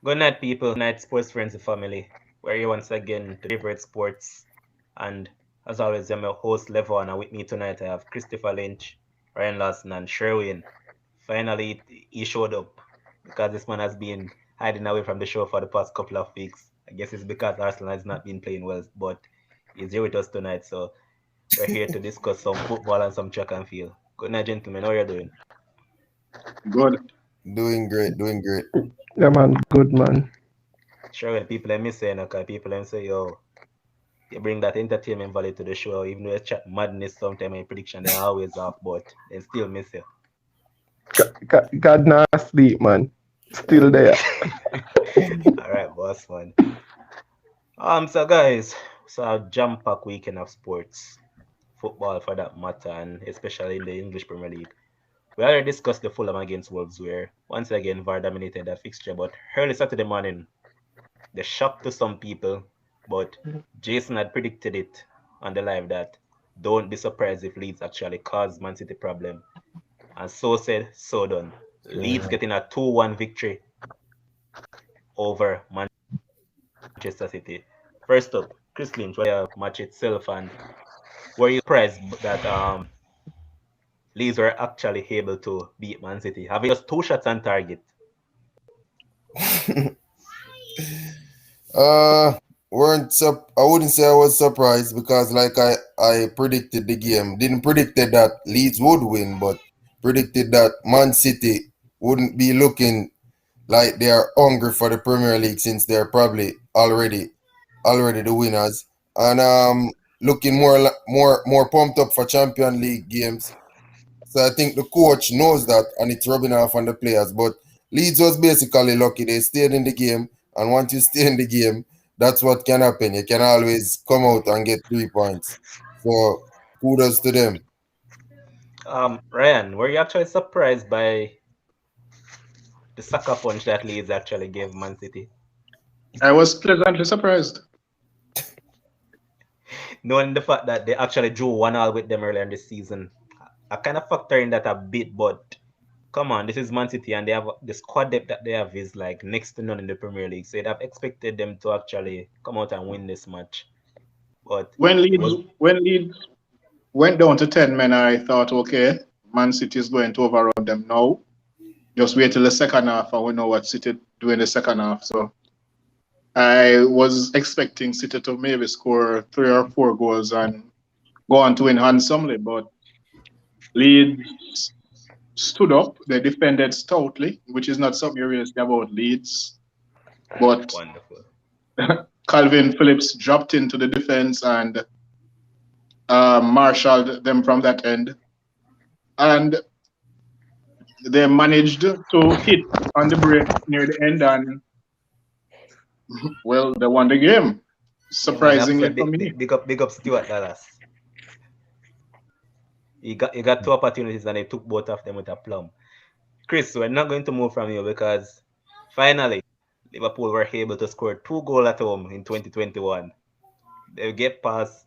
Good night, people. Good night, sports friends and family. We're here once again to favorite sports. And as always, I'm your host, Levon. And with me tonight, I have Christopher Lynch, Ryan Lawson, and Sherwin. Finally, he showed up because this man has been hiding away from the show for the past couple of weeks. I guess it's because Arsenal has not been playing well, but he's here with us tonight. So we're here to discuss some football and some track and field. Good night, gentlemen. How are you doing? Good. Doing great, doing great. Yeah, man, good man. Sherwin, people let me say, okay, people let me say, yo, you bring that entertainment value to the show, even though it's chat madness sometimes my prediction they're always off, but they still miss you. God not sleep, man. Still there. Alright, boss man. So guys, so a jam-packed weekend of sports, football for that matter, and especially in the English Premier League. We already discussed the Fulham against Wolves where once again VAR dominated that fixture, but early Saturday morning, the shock to some people, but Jason had predicted it on the live that don't be surprised if Leeds actually cause Man City problem. And so said, so done. Leeds getting a 2-1 victory over Manchester City. First up, Chris Lynch, what the match itself, and were you surprised that Leeds were actually able to beat Man City, having just two shots on target? uh I wouldn't say I was surprised because like I predicted the game. Didn't predicted that Leeds would win, but predicted that Man City wouldn't be looking like they are hungry for the Premier League since they're probably already the winners. And looking more pumped up for Champion League games. So I think the coach knows that and it's rubbing off on the players. But Leeds was basically lucky. They stayed in the game. And once you stay in the game, that's what can happen. You can always come out and get 3 points. So kudos to them. Ryan, were you actually surprised by the sucker punch that Leeds actually gave Man City? I was pleasantly surprised. Knowing the fact that they actually drew 1-1 with them earlier in the season, I kind of factor in that a bit, but come on, this is Man City and they have the squad depth that they have is like next to none in the Premier League. So you'd have expected them to actually come out and win this match. But When it Leeds was when Leeds went down to 10 men, I thought, okay, Man City is going to overrun them now. Just wait till the second half and we know what City do in the second half. So I was expecting City to maybe score 3 or 4 goals and go on to win handsomely, but Leeds stood up. They defended stoutly, which is not something you really say about Leeds. But wonderful. Calvin Phillips dropped into the defense and marshaled them from that end. And they managed to hit on the break near the end, and well, they won the game. Yeah, man, I have to say Surprisingly for me. big up Stuart Dallas. He got two opportunities and he took both of them with a plum. Chris, we're not going to move from you because finally Liverpool were able to score 2 goals at home in 2021. They get past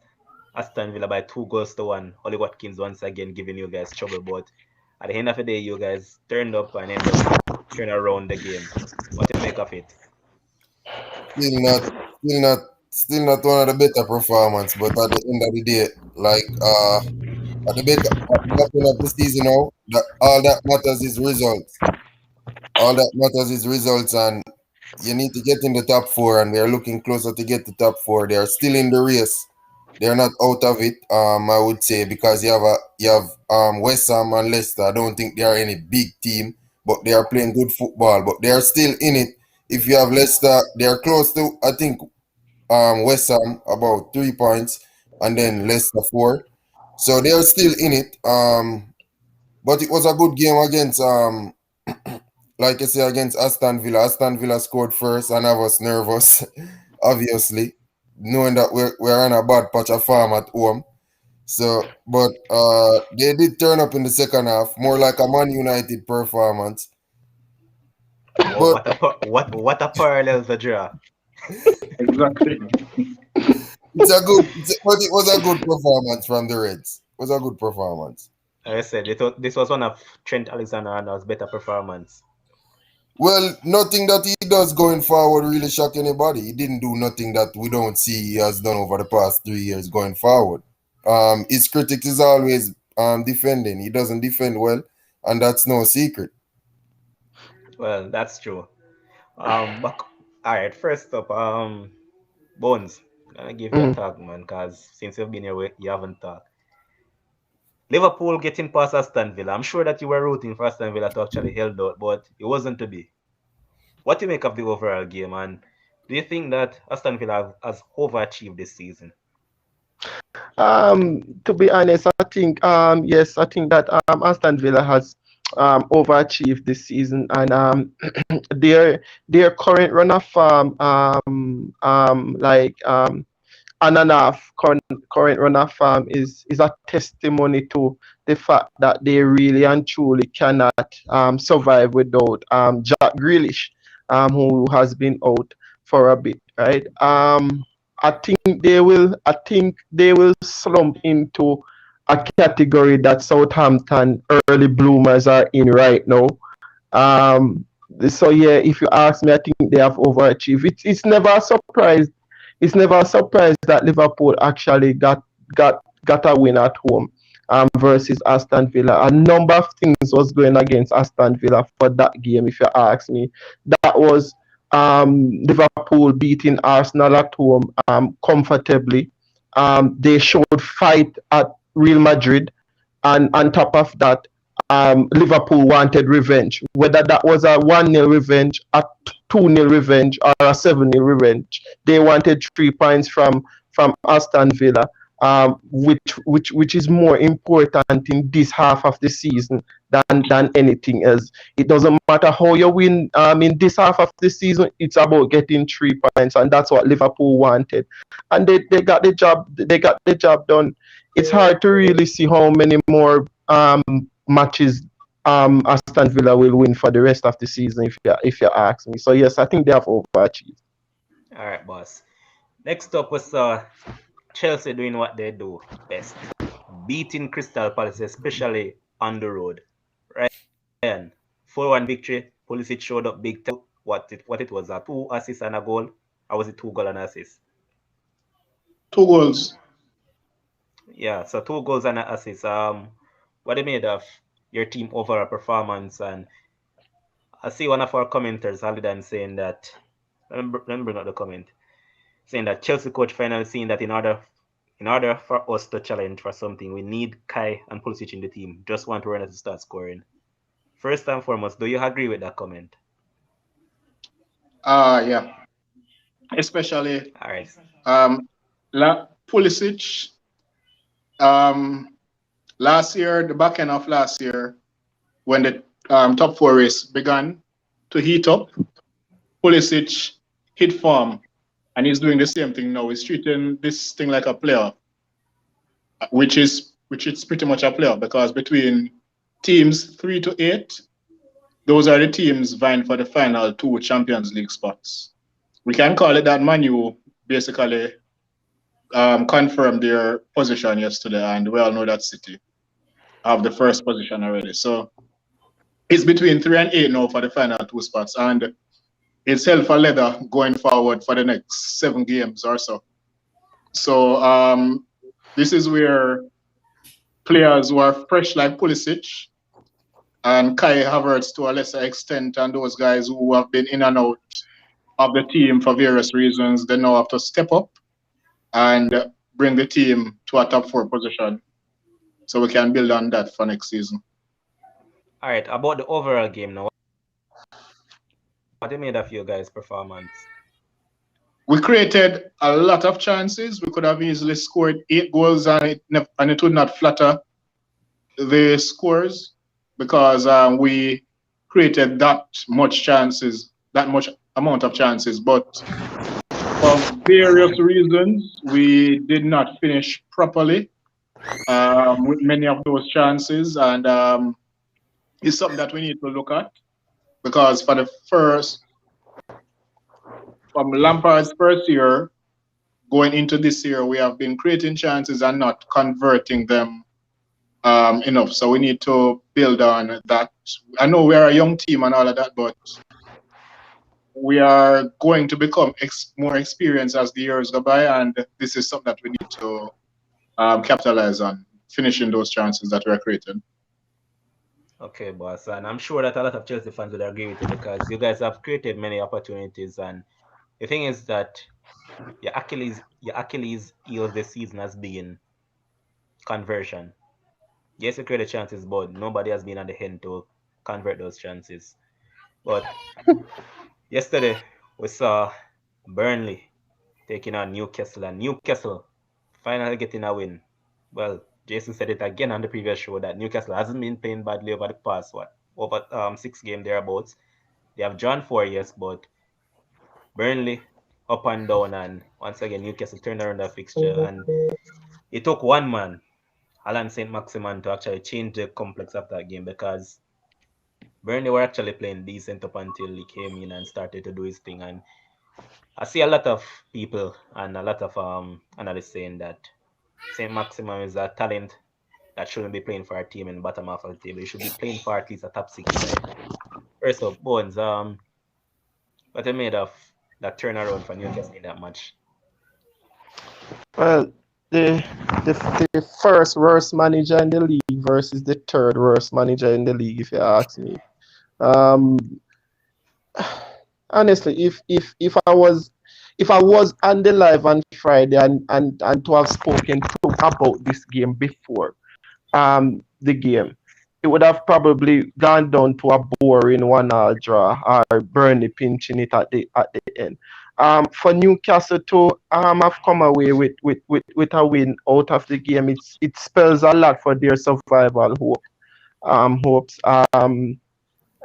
Aston Villa by 2 goals to one. Ollie Watkins once again giving you guys trouble, but at the end of the day, you guys turned up and ended up turning around the game. What do you make of it? Still not still not still not one of the better performance, but at the end of the day, like at the back end of the season now, that all that matters is results. All that matters is results, and you need to get in the top four, and they're looking closer to get the top four. They are still in the race. They're not out of it. I would say because you have West Ham and Leicester. I don't think they are any big team, but they are playing good football. But they are still in it. If you have Leicester, they are close to I think West Ham about 3 points, and then Leicester four. So they are still in it. But it was a good game against like I say, against Aston Villa. Aston Villa scored first, and I was nervous, obviously, knowing that we're on a bad patch of form at home. So, but they did turn up in the second half, more like a Man United performance. Whoa, But what a parallel the draw. Exactly. but it was a good performance from the Reds. It was a good performance. Like I said, this was one of Trent Alexander-Arnold's better performance. Well, nothing that he does going forward really shock anybody. He didn't do nothing that we don't see he has done over the past 3 years going forward. His critics is always defending. He doesn't defend well, and that's no secret. Well, that's true. But all right, first up, Bones, I'm gonna give you a Mm. tag, man, cause since you've been here, you haven't talked. Liverpool getting past Aston Villa. I'm sure that you were rooting for Aston Villa to actually held out, but it wasn't to be. What do you make of the overall game, and do you think that Aston Villa has overachieved this season? To be honest, I think yes, I think that Aston Villa has overachieved this season, and their current run of like on and off current run of is a testimony to the fact that they really and truly cannot survive without Jack Grealish, who has been out for a bit, right? I think they will slump into a category that Southampton early bloomers are in right now. Um, so yeah, if you ask me, I think they have overachieved. It's never a surprise. It's never a surprise that Liverpool actually got a win at home versus Aston Villa. A number of things was going against Aston Villa for that game, if you ask me. That was Liverpool beating Arsenal at home comfortably. They showed fight at Real Madrid, and on top of that, Liverpool wanted revenge. Whether that was a 1-0 revenge, a 2-0 revenge, or a 7-0 revenge, they wanted 3 points from Aston Villa, which is more important in this half of the season than anything else. It doesn't matter how you win in this half of the season. It's about getting 3 points, and that's what Liverpool wanted, and they got the job. They got the job done. It's hard to really see how many more matches Aston Villa will win for the rest of the season, if you ask me. So yes, I think they have overachieved. All right, boss. Next up was Chelsea doing what they do best, beating Crystal Palace, especially on the road. Ryan, 4-1 victory. Pulisic showed up big time. What it was, a 2 assists and a goal? Or was it 2 goal and assist? 2 goals. Yeah, so 2 goals and an assist. What they made of your team overall performance? And I see one of our commenters, Halidan, saying that. Let me bring up the comment, saying that Chelsea coach finally seeing that in order for us to challenge for something, we need Kai and Pulisic in the team. Just want Werner to start scoring. First and foremost, do you agree with that comment? Yeah. Especially All right. Pulisic. Last year, the back end of last year, when the top four race began to heat up, Pulisic hit form, and he's doing the same thing now. He's treating this thing like a player, which is pretty much a player, because between teams 3 to 8, those are the teams vying for the final 2 Champions League spots. We can call it that. Man U basically confirmed their position yesterday, and we all know that City have the first position already. So it's between 3 and 8 now for the final 2 spots, and it's hell for leather going forward for the next 7 games or so. So this is where players who are fresh like Pulisic and Kai Havertz to a lesser extent, and those guys who have been in and out of the team for various reasons, they now have to step up and bring the team to a top 4 position, so we can build on that for next season. All right. About the overall game now, what do you made of your guys' performance? We created a lot of chances. We could have easily scored 8 goals, and it would not flatter the scores, because we created that much amount of chances. But for various reasons, we did not finish properly with many of those chances, and it's something that we need to look at, because from Lampard's first year going into this year, we have been creating chances and not converting them enough. So we need to build on that. I know we are a young team and all of that, but we are going to become more experienced as the years go by, and this is something that we need to capitalize on, finishing those chances that were created. Okay, boss, and I'm sure that a lot of Chelsea fans would agree with you because you guys have created many opportunities, and the thing is that your Achilles heel of the season has been conversion. Yes, you created chances, but nobody has been on the hand to convert those chances. But yesterday we saw Burnley taking on Newcastle, and Newcastle finally getting a win. Well, Jason said it again on the previous show that Newcastle hasn't been playing badly over the past over 6 games thereabouts. They have drawn 4, yes, but Burnley up and down, and once again Newcastle turned around the fixture, and it took one man, Alan Saint Maximan, to actually change the complex of that game because Burnley were actually playing decent up until he came in and started to do his thing. And I see a lot of people and a lot of analysts saying that Saint Maximum is a talent that shouldn't be playing for a team in the bottom half of the table. He should be playing for at least a top 6 side. First up, Bones, what they made of that turnaround for Newcastle in that match? Well, the, the first worst manager in the league versus the third worst manager in the league, if you ask me. Um, Honestly, if I was on the live on Friday and to have spoken to about this game before the game, it would have probably gone down to a boring 1-1 draw or Burnley pinching it at the end. For Newcastle to have come away with a win out of the game, it spells a lot for their survival hopes.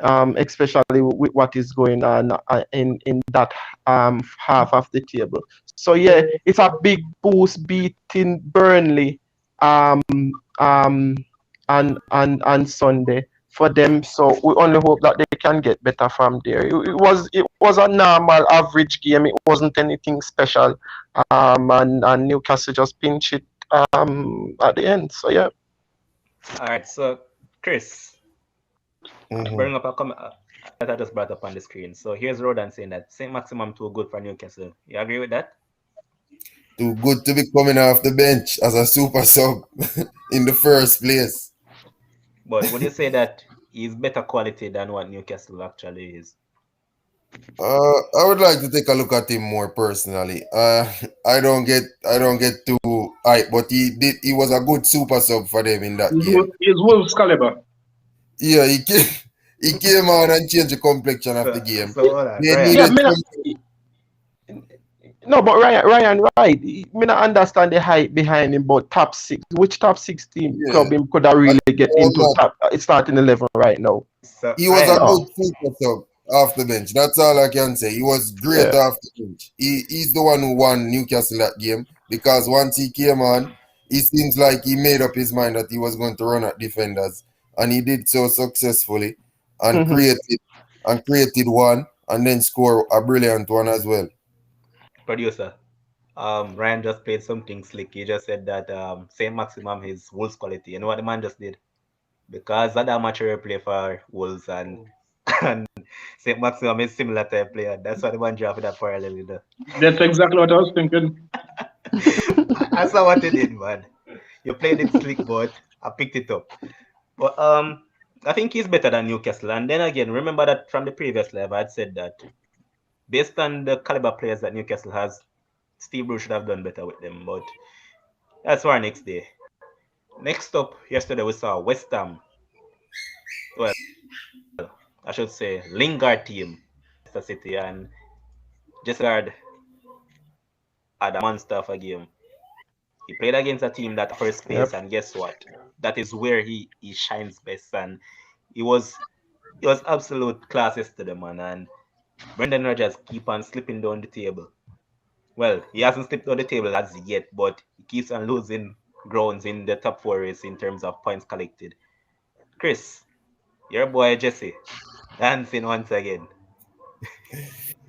Especially with what is going on in that half of the table. So yeah, it's a big boost beating Burnley um, um, on Sunday for them. So we only hope that they can get better from there. It was a normal average game. It wasn't anything special, and Newcastle just pinch it at the end. So yeah. All right, so Chris, Mhm. bring up a comment that I just brought up on the screen. So here's Rodan saying that Saint Maximum too good for Newcastle. You agree with that? Too good to be coming off the bench as a super sub in the first place. But would you say that he's better quality than what Newcastle actually is? I would like to take a look at him more personally. I don't get too hype, but he was a good super sub for them in that game. He's Wolves caliber. Yeah, he came on and changed the complexion of the game. So hold on, They Ryan. Yeah, needed me not, some, no, but Ryan, right. Me not understand the hype behind him, but top six, which top 16 yeah. club him could have And really he get was into not top starting 11 right now. So he was a Ryan, good No, super sub off the bench. That's all I can say. He was great yeah. off the bench. He's the one who won Newcastle that game because once he came on, it seems like he made up his mind that he was going to run at defenders, and he did so successfully and Mhm. created one and then score a brilliant one as well. producer. Ryan just played something slick. He just said that Saint Maximum is Wolves quality. You know what the man just did? Because that amateur play for Wolves and Saint Maximum is similar type player. That's why the man drafted that parallel. You know? That's exactly what I was thinking. I saw what he did, man. You played it slick, but I picked it up. But I think he's better than Newcastle. And then again, remember that from the previous live, I had said that based on the caliber players that Newcastle has, Steve Bruce should have done better with them. But that's for our next day. Next up, yesterday we saw West Ham. Well, I should say Lingard team, Leicester City, and Jesse Lingard had a monster of a game. He played against a team that offers Yep. space, and guess what? That is where he shines best. And he was he was absolute class yesterday, man. And Brendan Rodgers keep on slipping down the table. Well, he hasn't slipped down the table as yet, but he keeps on losing grounds in the top 4 race in terms of points collected. Chris, your boy Jesse, dancing once again.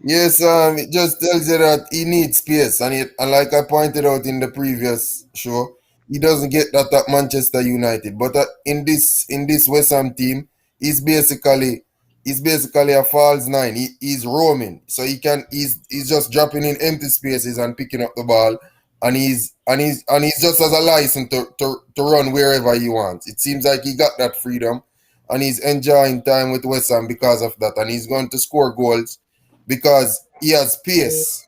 Yes, it just tells you that he needs space, and like I pointed out in the previous show, he doesn't get that at Manchester United. But in this West Ham team, he's basically He's basically a false nine. He's roaming, so he's just dropping in empty spaces and picking up the ball, and he's just as a license to run wherever he wants. It seems like he got that freedom, and he's enjoying time with West Ham because of that, and he's going to score goals because he has pace.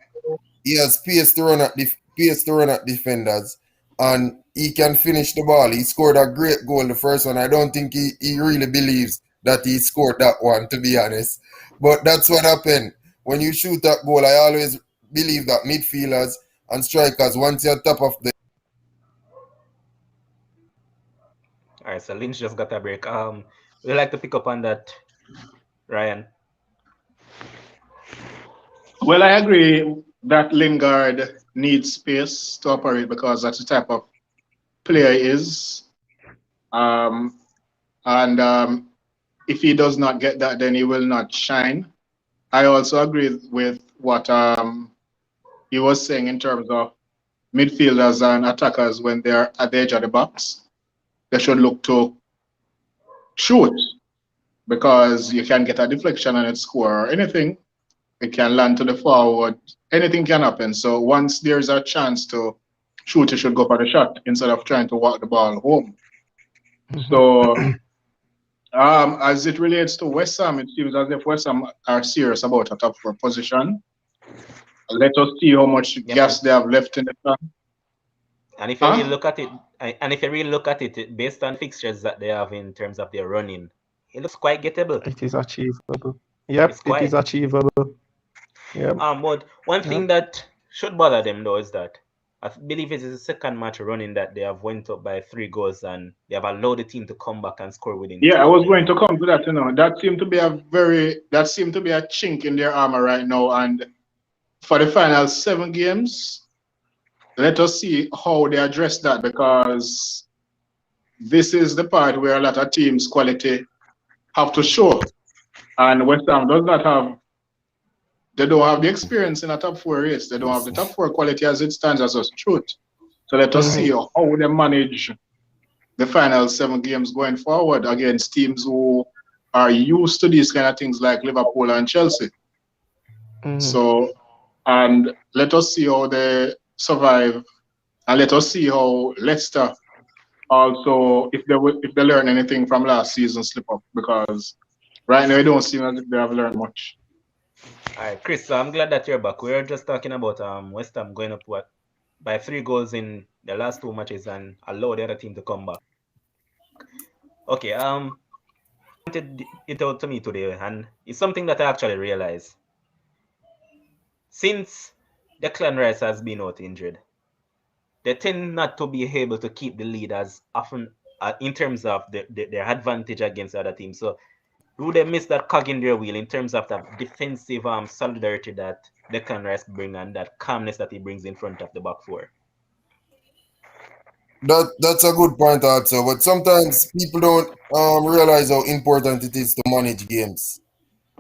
He has pace to run at defenders, and he can finish the ball. He scored a great goal, the first one. I don't think he really believes that he scored that one, to be honest. But that's what happened. When you shoot that goal, I always believe that midfielders and strikers, once you're top of the All right, so Lynch just got a break. Would you like to pick up on that, Ryan? Well, I agree that Lingard needs space to operate because that's the type of player he is. Um, and if he does not get that, then he will not shine. I also agree with what he was saying in terms of midfielders and attackers when they're at the edge of the box. They should look to shoot because you can get a deflection and it score or anything. It can land to the forward. Anything can happen. So once there's a chance to shoot, you should go for the shot instead of trying to walk the ball home. So as it relates to West Ham, it seems as if West Ham are serious about a top four position. Let us see how much gas they have left in the tank. And if you really look at it, based on fixtures that they have in terms of their running, it looks quite gettable. It is achievable. Yep, it is achievable. Yep. But one thing that should bother them though is that I believe it is the second match running that they have went up by 3 goals and they have allowed the team to come back and score within. Yeah, I was going to come to that. That seemed to be a chink in their armor right now. And for the final 7 games, let us see how they address that because this is the part where a lot of teams' quality have to show. And West Ham they don't have the experience in a top 4 race. They don't have the top 4 quality as it stands as a truth. So let us see how they manage the final 7 games going forward against teams who are used to these kind of things like Liverpool and Chelsea. So, and let us see how they survive, and let us see how Leicester also, if they learn anything from last season's slip up, because right now it don't seem as if they have learned much. All right, Chris. So I'm glad that you're back. We were just talking about West Ham going up by 3 goals in the last 2 matches and allow the other team to come back. Okay. Pointed it out to me today, and it's something that I actually realized. Since Declan Rice has been out injured, they tend not to be able to keep the lead as often in terms of their advantage against the other teams. So, do they miss that cog in their wheel in terms of that defensive solidarity that Declan Rice brings and that calmness that he brings in front of the back four? That's a good point also, but sometimes people don't realize how important it is to manage games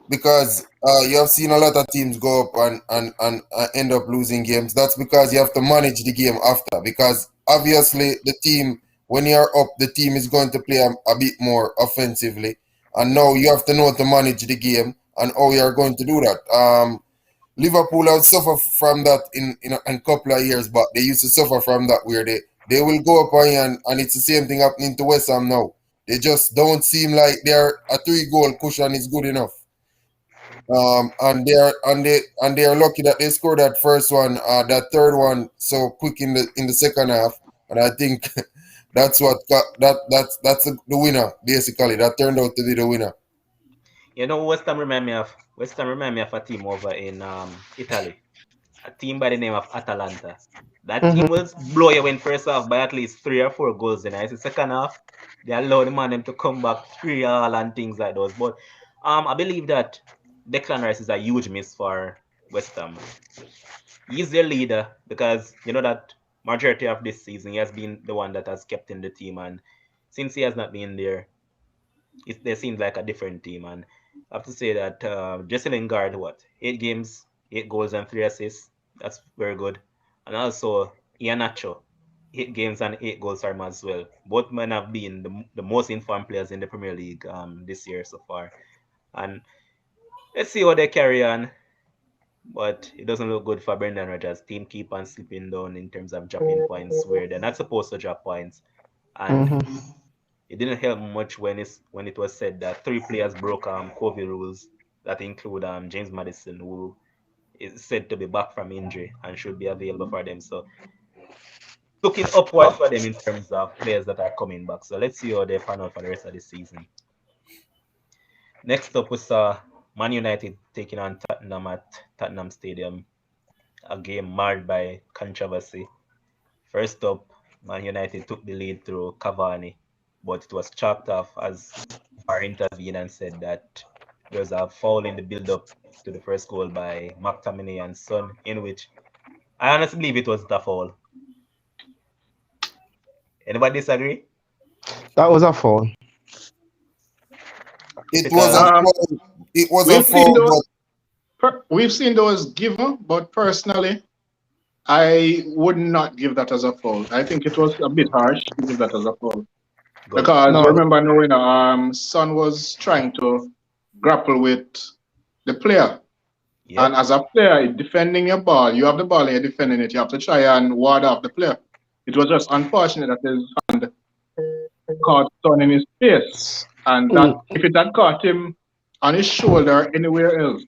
because you have seen a lot of teams go up and end up losing games. That's because you have to manage the game after. Because obviously, the team, when you're up, the team is going to play a bit more offensively. And now you have to know to manage the game and how you're going to do that. Liverpool have suffered from that in a couple of years back. They used to suffer from that where they will go up and it's the same thing happening to West Ham now. They just don't seem like they're a 3-goal cushion is good enough. And they are lucky that they scored that first one, that third one so quick in the second half, and I think that's the winner basically. That turned out to be the winner. You know, West Ham remind me of a team over in Italy, a team by the name of Atalanta. That team will blow you in first half by at least 3 or 4 goals. In the second half, they allow the man them to come back 3-all and things like those. But I believe that Declan Rice is a huge miss for West Ham. He's their leader because you know that majority of this season he has been the one that has kept in the team, and since he has not been there, they seem like a different team. And I have to say that Jesse Lingard, 8 games, 8 goals and 3 assists. That's very good. And also Iheanacho, 8 games and 8 goals for him as well. Both men have been the most informed players in the Premier League this year so far. And let's see how they carry on. But it doesn't look good for Brendan Rodgers. Team keep on slipping down in terms of dropping points where they're not supposed to drop points. And it didn't help much when it was said that 3 players broke COVID rules that include James Madison, who is said to be back from injury and should be available for them. So looking upwards for them in terms of players that are coming back. So let's see how they pan out for the rest of the season. Next up, we saw Man United taking on Tottenham at Tottenham Stadium, a game marred by controversy. First up, Man United took the lead through Cavani, but it was chopped off as VAR intervened and said that there was a foul in the build-up to the first goal by McTominay and Son, in which I honestly believe it was the foul. Anybody disagree? That was a foul. It was a foul. It was a foul, but we've seen those given, but personally, I would not give that as a foul. I think it was a bit harsh to give that as a foul. Good. Because remember, Son was trying to grapple with the player. Yep. And as a player, defending your ball, you have the ball and you're defending it. You have to try and ward off the player. It was just unfortunate that his hand caught Son in his face. And that if it had caught him on his shoulder or anywhere else,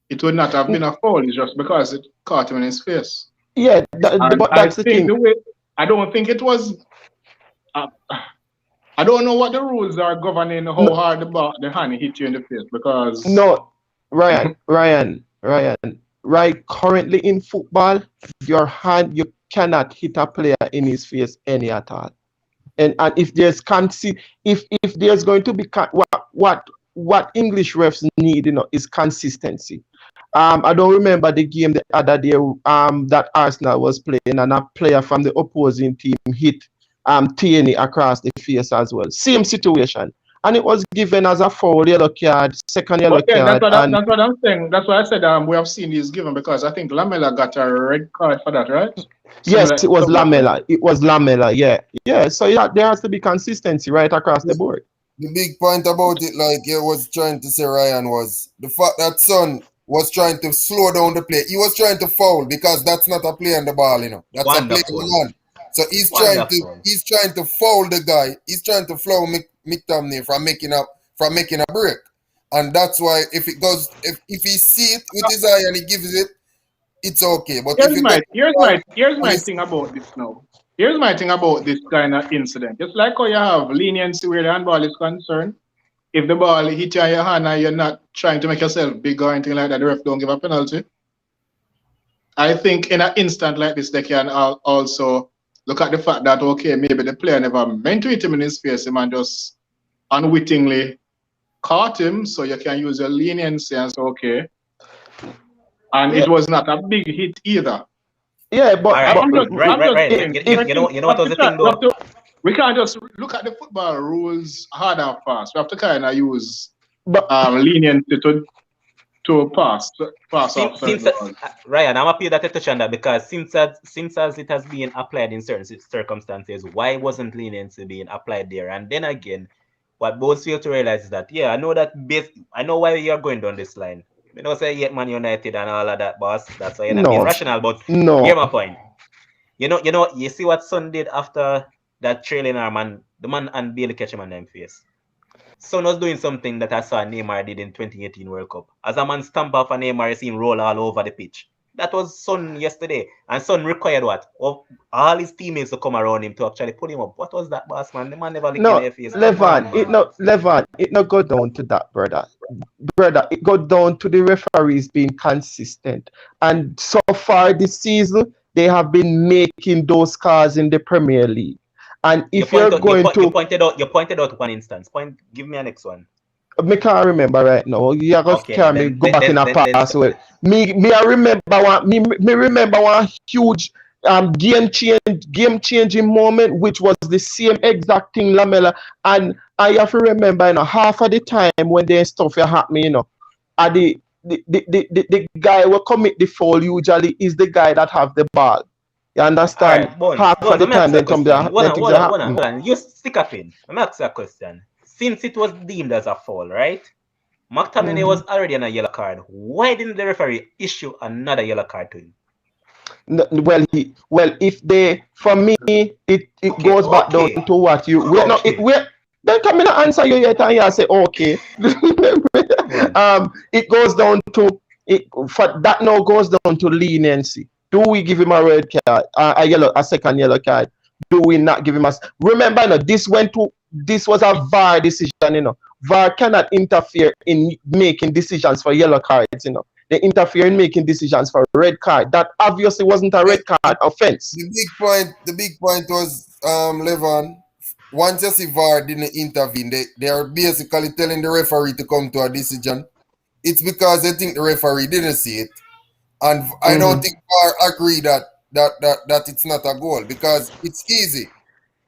it would not have been a foul. It's just because it caught him in his face. Yeah, that's the thing. I don't think it was... I don't know what the rules are governing how hard the hand hit you in the face because... No, Ryan, right, currently in football, your hand, you cannot hit a player in his face any at all. And if there's if there's going to be what English refs need, is consistency. I don't remember the game the other day that Arsenal was playing and a player from the opposing team hit Tierney across the face as well. Same situation. And it was given as a foul, yellow card, second yellow card. That's what I'm saying. That's why I said we have seen these given because I think Lamela got a red card for that, right? Yes, it was Lamela. It was Lamela, yeah. So there has to be consistency right across the board. The big point about it, like you was trying to say, Ryan, was the fact that Son was trying to slow down the play. He was trying to foul because that's not a play on the ball, That's Wonderful. a play on the man. So he's trying to foul the guy. He's trying to foul McTominay from making a break. And that's why if he see it with his eye and he gives it, it's okay. But here's my thing about this now. Here's my thing about this kind of incident. It's like how you have leniency where the handball is concerned. If the ball hits you on your hand and you're not trying to make yourself big or anything like that, the ref don't give a penalty. I think in an instant like this, they can also look at the fact that, okay, maybe the player never meant to hit him in his face, the man just unwittingly caught him, so you can use your leniency and say, okay. And it was not a big hit either. Yeah, but right. You know what was the thing though? We can't just look at the football rules hard and fast. We have to kind of use leniency to pass off. Ryan, I'm happy that you touched on that because since as it has been applied in certain circumstances, why wasn't leniency being applied there? And then again, what both fail to realize is that I know why you're going down this line. You know, say Man United and all of that, boss. That's why you're not being rational. But here's my point. You see what Son did after that trailing arm, the man and Bailey catch him on them face. Son was doing something that I saw Neymar did in 2018 World Cup. As a man stamp off a Neymar, you see him roll all over the pitch. That was Son yesterday. And Son required what? Of all his teammates to come around him to actually pull him up. What was that, boss, man? The man never licked their face. Levan, it not go down to that, brother. It go down to the referees being consistent. And so far this season, they have been making those calls in the Premier League. And if you pointed out one instance. Give me a next one. I can't remember right now. You just can't go back in a pass way. I remember one huge game changing moment, which was the same exact thing Lamela. And I have to remember, half of the time when there's stuff happening, the guy who commit the foul usually is the guy that have the ball. You understand? Right, half of the time they come there. Hold on. You stick a pin. I'm asking a question. Since it was deemed as a foul, right? McTominay was already on a yellow card. Why didn't the referee issue another yellow card to him? Well, if they, for me, it Okay, goes back down okay, to what you wait. No, it okay. wait. Then come in and answer you yet, and you say okay. Come on. It goes down to it for that. Now goes down to leniency. Do we give him a red card, a second yellow card? Do we not give him a? Remember, no, this was a VAR decision. VAR cannot interfere in making decisions for yellow cards. They interfere in making decisions for a red card. That obviously wasn't a red card offense. The big point was Levon. Once you see VAR didn't intervene, they are basically telling the referee to come to a decision. It's because they think the referee didn't see it. And I don't think VAR agree that it's not a goal because it's easy.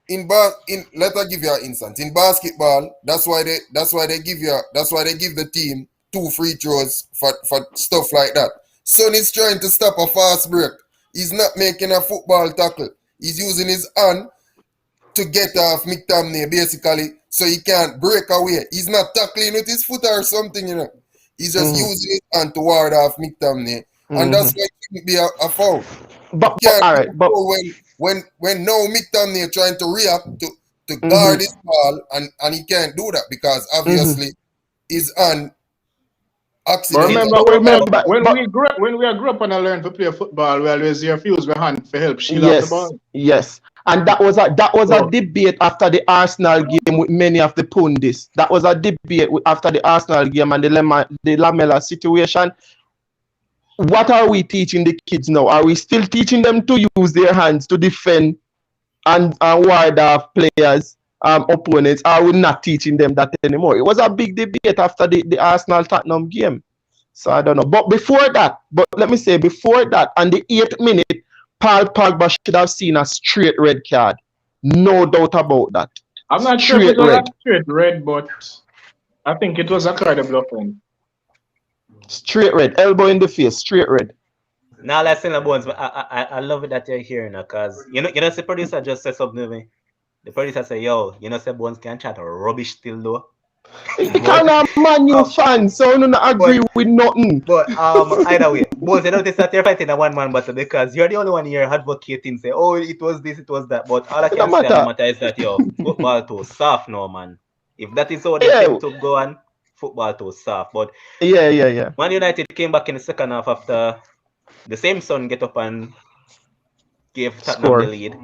Let me give you an instance. In basketball, that's why they give the team 2 free throws for stuff like that. Son is trying to stop a fast break. He's not making a football tackle. He's using his hand to get off McTominay basically so he can't break away. He's not tackling with his foot or something, He's just using his hand to ward off McTominay. And that's why it shouldn't be a foul. But all right, but when now McTominay trying to react to guard his ball and he can't do that because obviously his hand accident. When we grew up and I learned to play football, we always use our hand for help shield off the ball. Yes. And that was a debate after the Arsenal game with many of the pundits. That was a debate after the Arsenal game and the Lamela situation. What are we teaching the kids now? Are we still teaching them to use their hands to defend and ward off players, opponents? Are we not teaching them that anymore? It was a big debate after the Arsenal-Tottenham game. So I don't know. But before that, on the 8th minute, Paul Pogba should have seen a straight red card. No doubt about that. I'm not sure if it was a straight red, but I think it was a card of bluffing. Straight red, elbow in the face, straight red. Now let's see the Bones. I love it that you're hearing because you know the producer just said something to me. The producer said, "Yo, say Bones can chat rubbish still though." I'm a Man U fan, so I don't agree with nothing. But either way, Bones, you notice that you're fighting a one-man battle because you're the only one here advocating, say, "Oh, it was this, it was that." But all I can say matter is that football too soft now, man. If that is how they tend to go on, football too soft. But yeah. Man United came back in the second half after the same son get up and gave Tottenham the lead.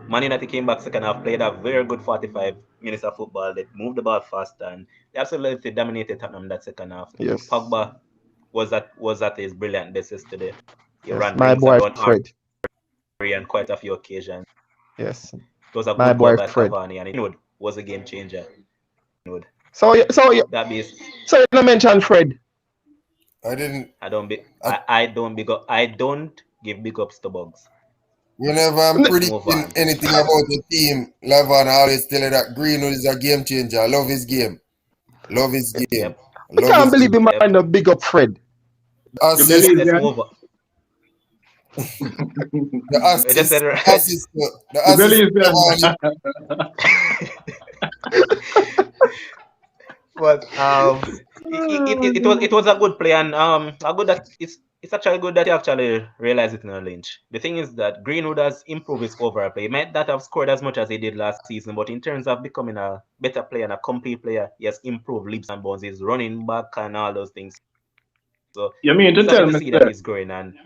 Man United came back second half, played a very good 45 minutes of football. They moved the ball fast and they absolutely dominated Tottenham that second half. Yes. Pogba was at his brilliant best yesterday. He ran my boy Fred on quite a few occasions. Yes. It was a good goal by Cavani and it was a game changer. So you don't mention Fred. I didn't. I don't give big ups to Bugs. Whenever I'm predicting anything about the team, Levon always tell you that Greenwood is a game changer. I love his game. Yep. I can't believe him and a big up Fred. The But it was a good play and it's actually good that he actually realized it in a Lynch. The thing is that Greenwood has improved his overall play. He might not have scored as much as he did last season, but in terms of becoming a better player and a complete player, he has improved leaps and bounds. He's running back and all those things. So you mean to tell me that he's growing and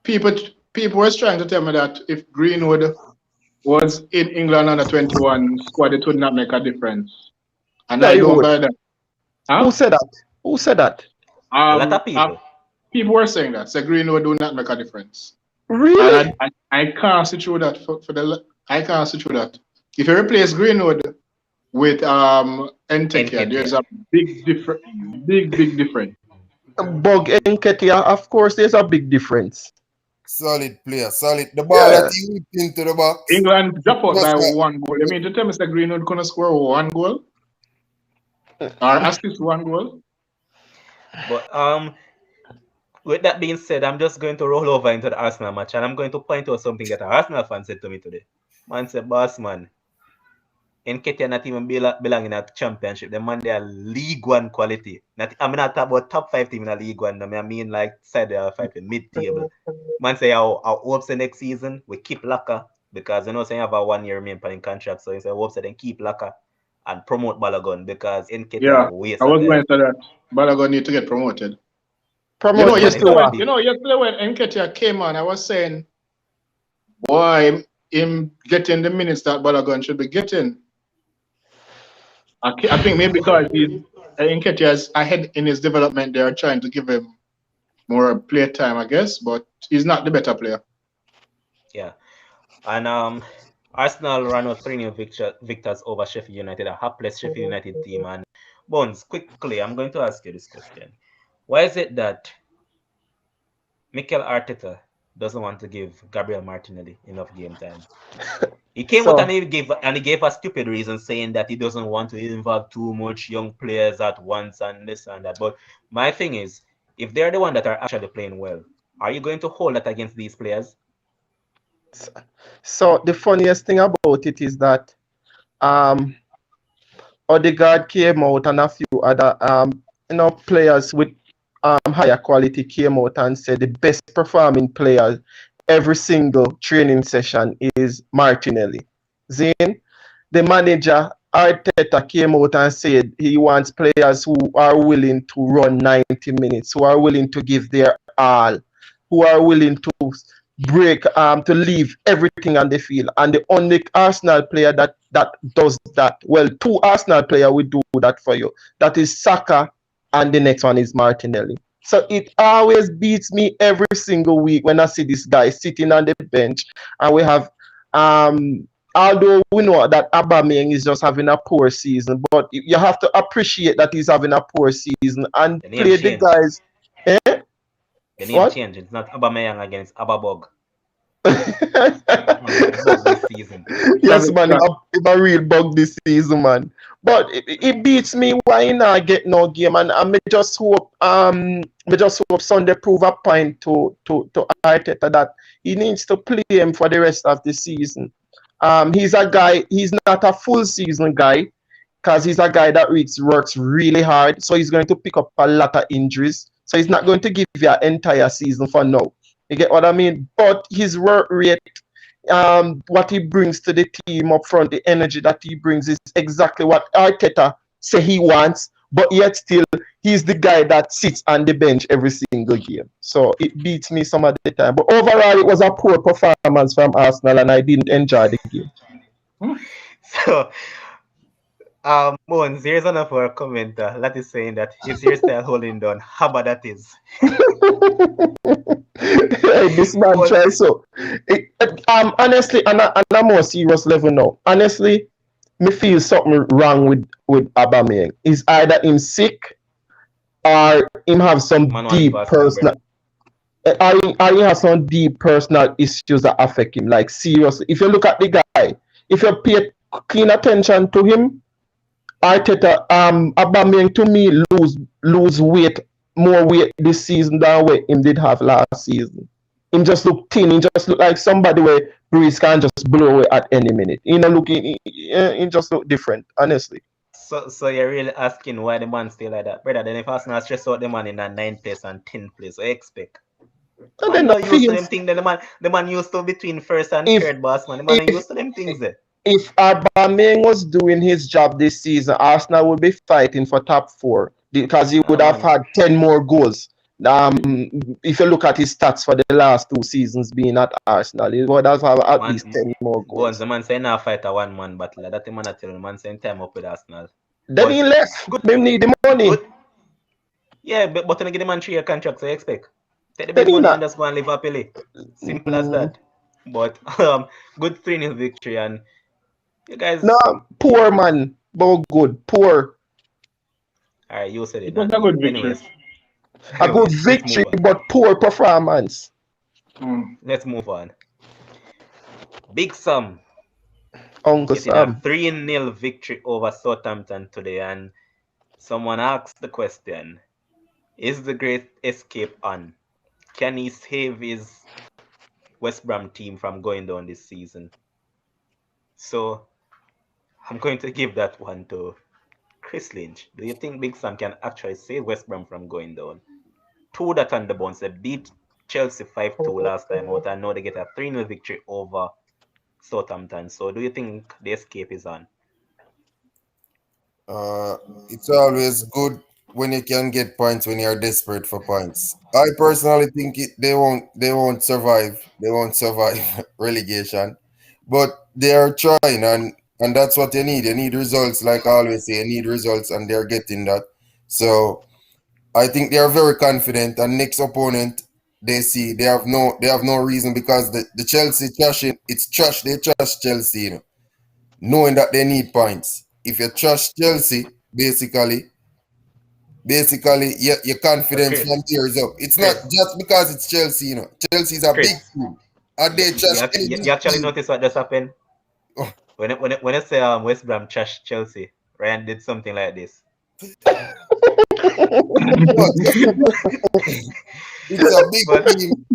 people were trying to tell me that if Greenwood was in England under 21 squad, it would not make a difference. And I don't buy that. Huh? Who said that? A lot of people. People were saying that. So Greenwood do not make a difference. Really? And I can't see through that I can't see through that. If you replace Greenwood with Nketiah, there's a big difference. Big difference. Bug Nketiah, of course, there's a big difference. Solid player, solid. The ball that he whipped into the box. England drop out by 1 goal. You mean to tell me that Greenwood gonna score 1 goal? Or assist 1 goal? But with that being said, I'm just going to roll over into the Arsenal match and I'm going to point out something that an Arsenal fan said to me today. Man said, "Boss man, Nketiah not even belong in a championship. The man they are League One quality. I'm not talking about top 5 team in the League One. I mean like side of 5 in mid-table. Man say I hope the next season we keep Laka because you know saying have a 1-year main playing contract. So he say hope then keep Laka and promote Balogun because Nketiah waste I a was guy. going to that. Balogun need to get promoted. Promoted to what? Yesterday when Nketiah came on, I was saying, boy, him getting the minutes that Balogun should be getting. I think maybe because Nketiah is ahead in his development, they are trying to give him more play time, I guess, but he's not the better player. Yeah. And Arsenal ran out 3-0 victors over Sheffield United, a hapless Sheffield United team. And Bones, quickly, I'm going to ask you this question. Why is it that Mikel Arteta doesn't want to give Gabriel Martinelli enough game time? He came out and he gave a stupid reason saying that he doesn't want to involve too much young players at once and this and that. But my thing is, if they're the one that are actually playing well, are you going to hold that against these players? So the funniest thing about it is that Odegaard came out and a few other players with higher quality came out and said the best performing player every single training session is Martinelli. Zane, the manager Arteta came out and said he wants players who are willing to run 90 minutes, who are willing to give their all, who are willing to break to leave everything on the field. And the only Arsenal player that does that, well, 2 Arsenal players will do that for you. That is Saka, and the next one is Martinelli. So it always beats me every single week when I see this guy sitting on the bench, and we have although we know that Aubameyang is just having a poor season, but you have to appreciate that he's having a poor season and play the guys. The name change. It's not Aubameyang against Ababog. Bug this season. Yes, man, it's a real bug this season, man. But it beats me why he not get no game, and I just hope Sunday prove a point to Arteta that he needs to play him for the rest of the season. He's a guy. He's not a full season guy because he's a guy that works really hard. So he's going to pick up a lot of injuries. So he's not going to give you an entire season for now. You get what I mean? But his work rate, what he brings to the team up front, the energy that he brings is exactly what Arteta say he wants. But yet still, he's the guy that sits on the bench every single game. So it beats me some of the time. But overall, it was a poor performance from Arsenal, and I didn't enjoy the game. So, Bones, here's another commenter that is saying that his hairstyle holding down. How bad that is? Hey, this man tries so. Honestly, on a more serious level now, honestly, me feel something wrong with Aubameyang. Is either him sick or him have some deep personal or he has some deep personal issues that affect him. Like seriously, if you look at the guy, if you pay keen attention to him, Arteta, Aubameyang to me lose weight, more weight this season than what him did have last season. Him just look thin. He just look like somebody where breeze can just blow away at any minute. You know, looking, he just look different, honestly. So you're really asking why the man stay like that, brother? Then if Arsenal stress out the man in a 9th place and 10th place, what you expect? And Man not used to them things. The man used to between first and third, boss man. The man used to them things there. If Aubameyang was doing his job this season, Arsenal would be fighting for top 4 because he would have had 10 more goals. If you look at his stats for the last 2 seasons being at Arsenal, he would have at least 10 more goals. The man saying now fight a one-man battle. That the man I tell the man saying time up with Arsenal. Then he left. Good. They need the money. Good. Yeah, but then get the man 3-year contract, so you expect. Take the big money and just go and live happily. Simple as that. But good 3-0 victory, and you guys. No, poor man, but good. Poor. Alright, you said it. It was a good victory. A good victory, but poor performance. Let's move on. Big Sam. Uncle Sam. A 3-0 victory over Southampton today, and someone asked the question: is the Great Escape on? Can he save his West Brom team from going down this season? So, I'm going to give that one to Chris Lynch. Do you think Big Sam can actually save West Brom from going down? Two that on the bounce. They beat Chelsea 5-2 last time out, and now they get a 3-0 victory over Southampton. So do you think the escape is on? It's always good when you can get points when you're desperate for points. I personally think they won't survive. They won't survive relegation. But they are trying, and that's what you need. You need results, like I always say, you need results, and they're getting that. So I think they are very confident, and next opponent they have no reason, because the Chelsea trashing, it's trash, they trash Chelsea, knowing that they need points. If you trash Chelsea, basically your But confidence from Chris, here is up. It's not Chris, just because it's Chelsea, Chelsea is a big Chris, team. And you, they you, trash any you big actually team. notice what just happened? When I say West Brom trash Chelsea, Ryan did something like this. But it's a big But team.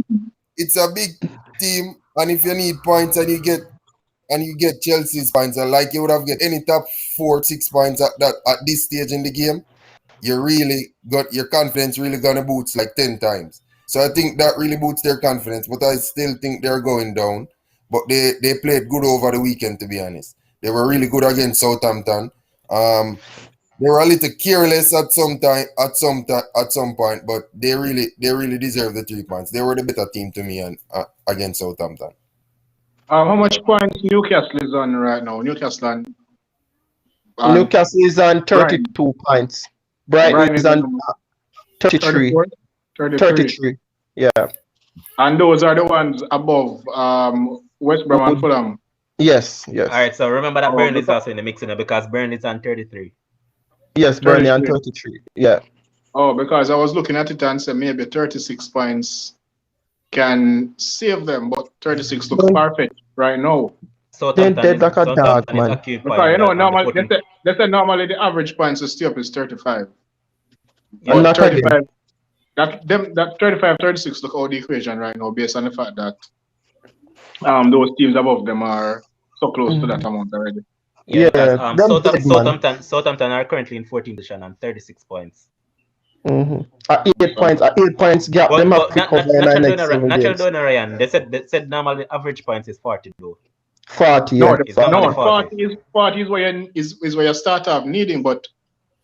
It's a big team, and if you need points and you get Chelsea's points, and like you would have get any top 4, 6 points at this stage in the game, you really got your confidence really gonna boost like 10 times. So I think that really boosts their confidence, but I still think they're going down. But they played good over the weekend, to be honest. They were really good against Southampton. They were a little careless at some point, but they really deserve the 3 points. They were the better team to me and against Southampton. How much points Newcastle is on right now? Newcastle and Newcastle is on Brighton. 32 points. Brighton Brighton is is on on 33. 34, 33. 33. Yeah. And those are the ones above West Brom and Fulham. Yes. all Yes. right, so remember that Oh, Burnley is also in the mix now because Burnley is on 33. Yes. Burnley on 33. 33. Yeah. Because I was looking at it and said maybe 36 points can save them, but 36 looks perfect right now. Then Southampton dead is like a dog, Southampton is man. occupying Because that on the normally 14th. they say normally the average points to stay up is 35. Yeah, And But not again. 35 that 35, 36 look out the equation right now based on the fact that those teams above them are so close to that amount already. yeah, because Yeah. Them dead, man. Southampton are currently in 14th position on 36 points. At 8 So points. At 8 points gap. Them have But to cover in our next 7 natural games. donor Ryan. They said normally average points is 40 though. 40. no, Yeah. It's normally 40. 40 is where you start off needing, but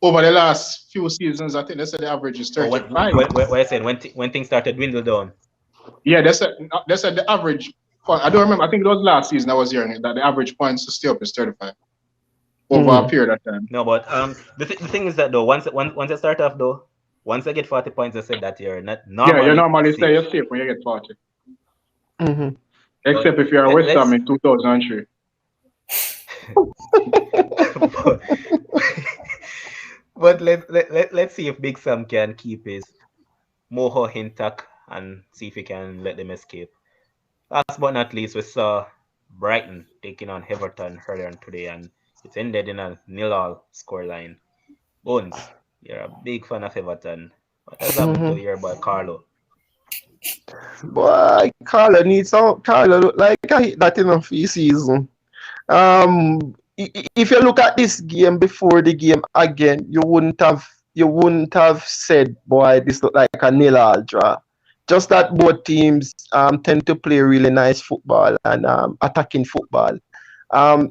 over the last few seasons, I think they said the average is Or 35. what I said when things started dwindle down. Yeah, they said the average. I don't remember. I think it was last season I was hearing it, that the average points to stay up is 35 over a period of time. No, but the thing is that though once you start off though, once I get 40 points, I said that you're not Yeah, you normally normally say safe. you're safe when you get 40, Mm-hmm. except But if you're a West let's Ham in 2003. but, but let's see if Big Sam can keep his moho intact and see if he can let them escape. Last but not least, we saw Brighton taking on Everton earlier on today, and it ended in a 0-0 scoreline. Bones, you're a big fan of Everton. What has happened to your boy Carlo? Boy, Carlo needs some. Carlo look like I hit that enough this season. If you look at this game before the game again, you wouldn't have said, boy, this look like a 0-0 draw. Just that both teams tend to play really nice football and attacking football.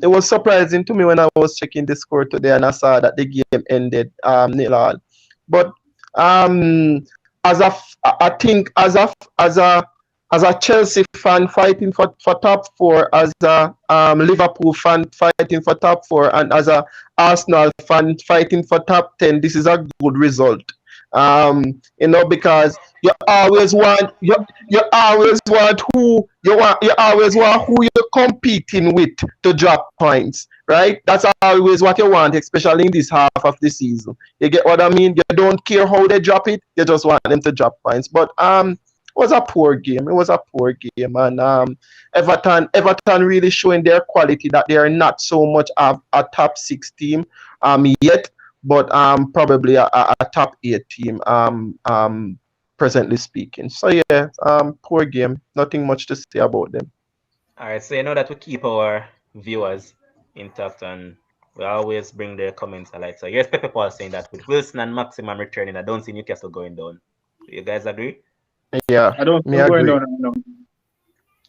It was surprising to me when I was checking the score today and I saw that the game ended 0-0. But um, I think as a Chelsea fan fighting for top four, as a Liverpool fan fighting for top four, and as a Arsenal fan fighting for top 10, this is a good result. Because you always want who you're competing with to drop points, right? That's always what you want, especially in this half of the season. You get what I mean? You don't care how they drop it, you just want them to drop points. But it was a poor game. It was a poor game, and Everton really showing their quality that they are not so much a top six team yet, but probably a top eight team presently speaking. So yeah, poor game. Nothing much to say about them. All right, so you know that we keep our viewers intact and We always bring their comments alight. So here's Pepe Paul saying that with Wilson and Maximum returning, I don't see Newcastle going down. You guys agree? Yeah, I don't me think going agree. down. No. Uh,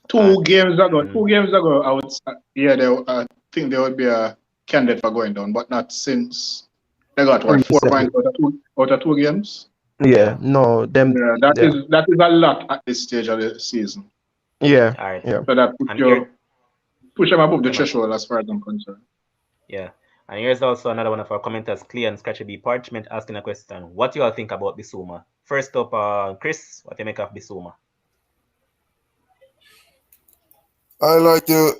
Two games ago, I would yeah, I think there would be a candidate for going down, but not since they got what 4 points out of two games. Yeah, no, them. Yeah, Yeah, that is a lot at this stage of the season. yeah, all right. yeah. So that And here, push them above the yeah, man. threshold as far as I'm concerned. Yeah. And here's also another one of our commenters, Clear and Scratchy B Parchment, asking a question. What do you all think about Bissouma? First up, Chris, what do you make of Bissouma? I like to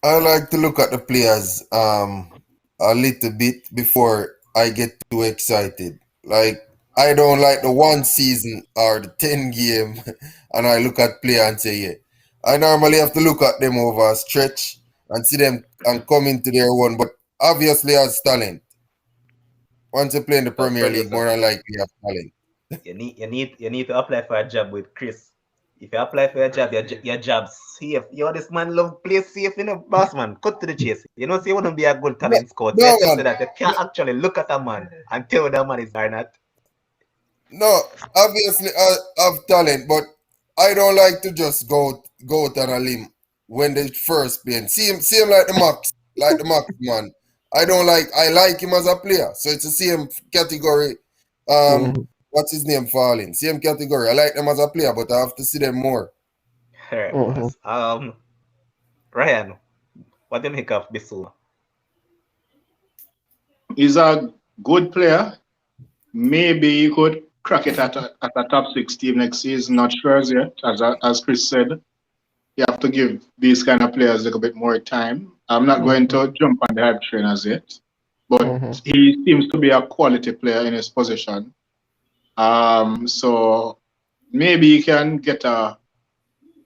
I like to look at the players a little bit before I get too excited. Like I don't like the one season or the 10 game and I look at player and say, yeah. I normally have to look at them over a stretch and see them and come into their own, but obviously has talent. Once you play in the So, Premier League, producer, more than likely you have talent. you need to apply for a job with Chris. If you apply for a job, your job safe. Yo, this man love play safe, boss man. Cut to the chase. You know, say you wouldn't be a good No, talent scout. You no have to say man. that you can't actually look at a man and tell that man is or not. No, obviously I have talent, but I don't like to just go out on a limb when they first playing. See him like the Max man. I like him as a player. So it's the same category. Mhm. What's his name falling? Same category. I like them as a player, but I have to see them more. All right, Mhm. boss. Ryan, what do you make of Bissouma? He's a good player. Maybe he could crack it at a top six team next season. Not sure as yet. As Chris said, you have to give these kind of players a little bit more time. I'm not going to jump on the hype train as yet, but Mhm. he seems to be a quality player in his position. So maybe he can get a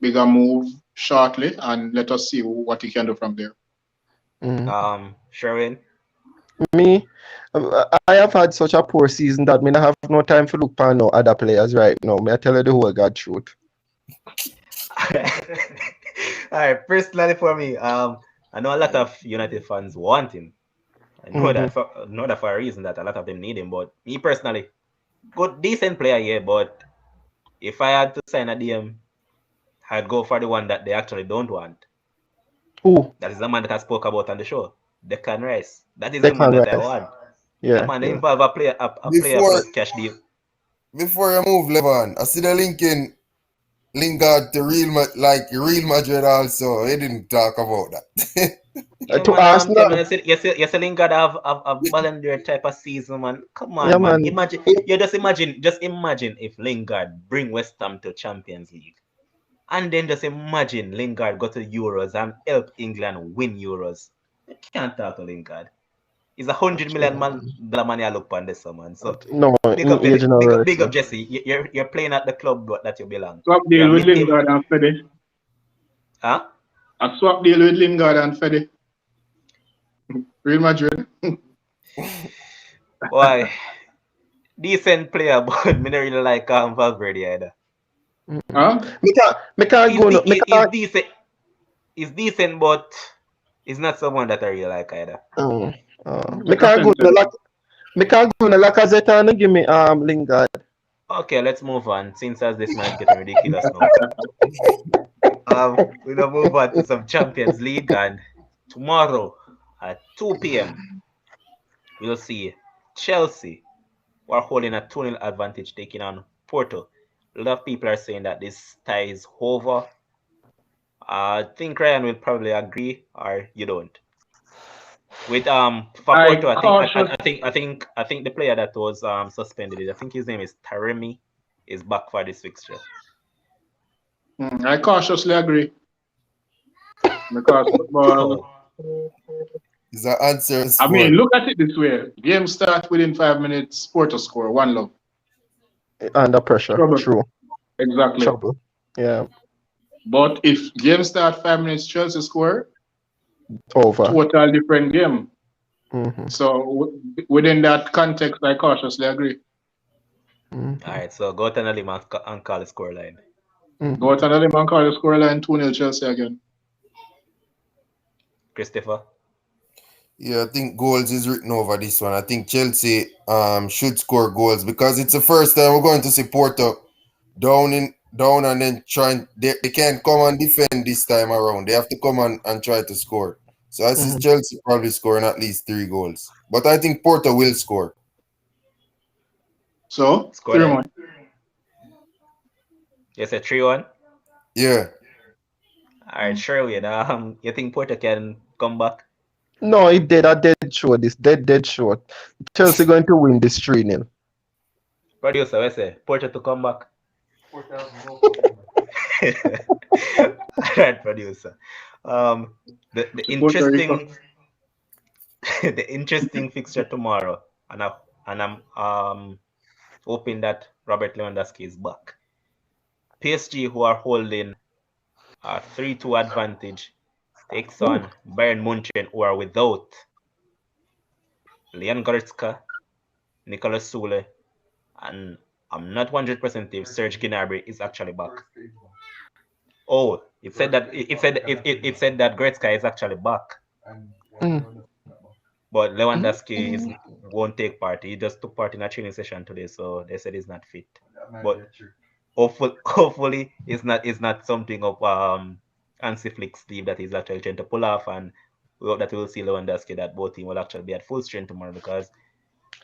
bigger move shortly, and let us see what he can do from there. Sherwin? Me, I have had such a poor season that me not have no time for look for no other players right now. Me I tell you the whole God truth. All right, personally for me, I know a lot of United fans want him. I know that for a reason that a lot of them need him. But me personally, good decent player, yeah. But if I had to sign a DM, I'd go for the one that they actually don't want. Who? That is the man that I spoke about on the show, Declan Rice. That is the man Declan that I Rice. want. Yeah, Yeah, man, yeah. involve a player Before plus cash deal. before you move, Levan, I see the Lingard to Real Madrid also. He didn't talk about that. Yeah, To man, tell me, Arsenal. you're selling God have Ballon d'Or type of season, man. Come Yeah, on, man. man. Just imagine if Lingard bring West Ham to Champions League. And then just imagine Lingard go to Euros and help England win Euros. You can't talk to Lingard. He's $100 million man you look on this man. So No, big in up age Jesse. no Big up worth. Jesse. You're playing at the club that you belong. Swap You're deal with mid-table. Lingard and Fede. Huh? A swap deal with Lingard and Fede. Real Madrid. Why? Decent player, but me not really like Valverde either. Huh? Me can't He's go no. de- Me he- he's can't. decent. He's decent, but he's not someone that I really like either. Uh, me Take can't go offense to no. that. Me can't go no Lacazette and give me Lingard. Okay, let's move on. Since as this man is getting ridiculous now. We'll move on to some Champions League, and tomorrow at 2 p.m. we'll see Chelsea who are holding a 2-0 advantage taking on Porto. A lot of people are saying that this tie is over. I think Ryan will probably agree, or you don't. With for I Porto, cautious I think the player that was suspended, I think his name is Taremi, is back for this fixture. I cautiously agree because football. Oh, Is an answer and I mean, score. look at it this way: game start within 5 minutes, Porto score 1-0. Under pressure. Trouble. True. Exactly. Trouble. Yeah. But if game start 5 minutes, Chelsea score, Over. total different game. Mm-hmm. So within that context, I cautiously agree. Mm-hmm. all right. So go to the limb and call the score line. Mm-hmm. Go to another man call the scoreline 2-0 Chelsea again. Christopher. Yeah, I think goals is written over this one. I think Chelsea should score goals because it's the first time we're going to see Porto down and then trying they can't come and defend this time around. They have to come and try to score. So I see Mhm. Chelsea probably scoring at least 3 goals. But I think Porto will score. So, Score 3 then. more. You say 3-1. Yeah. All right, Sherwin. You think Porto can come back? No, it did a dead short. This dead short. Chelsea going to win this 3-0. Producer, I say Porto to come back. All right, producer. Um, the To Puerto Rico. interesting the interesting fixture tomorrow, and I'm hoping that Robert Lewandowski is back. PSG, who are holding a 3-2 advantage, takes Ooh. on Bayern Munchen, who are without Leon Goretzka, Nicolas Sule, and I'm not 100% if Serge Gnabry is actually back. Oh, it said that Goretzka is actually back, Mm. but Lewandowski is Mm. won't take part. He just took part in a training session today, so they said he's not fit. But hopefully it's not something of Hansi Flick's sleeve that he's actually trying to pull off, and we hope that we will see Lewandowski that both team will actually be at full strength tomorrow because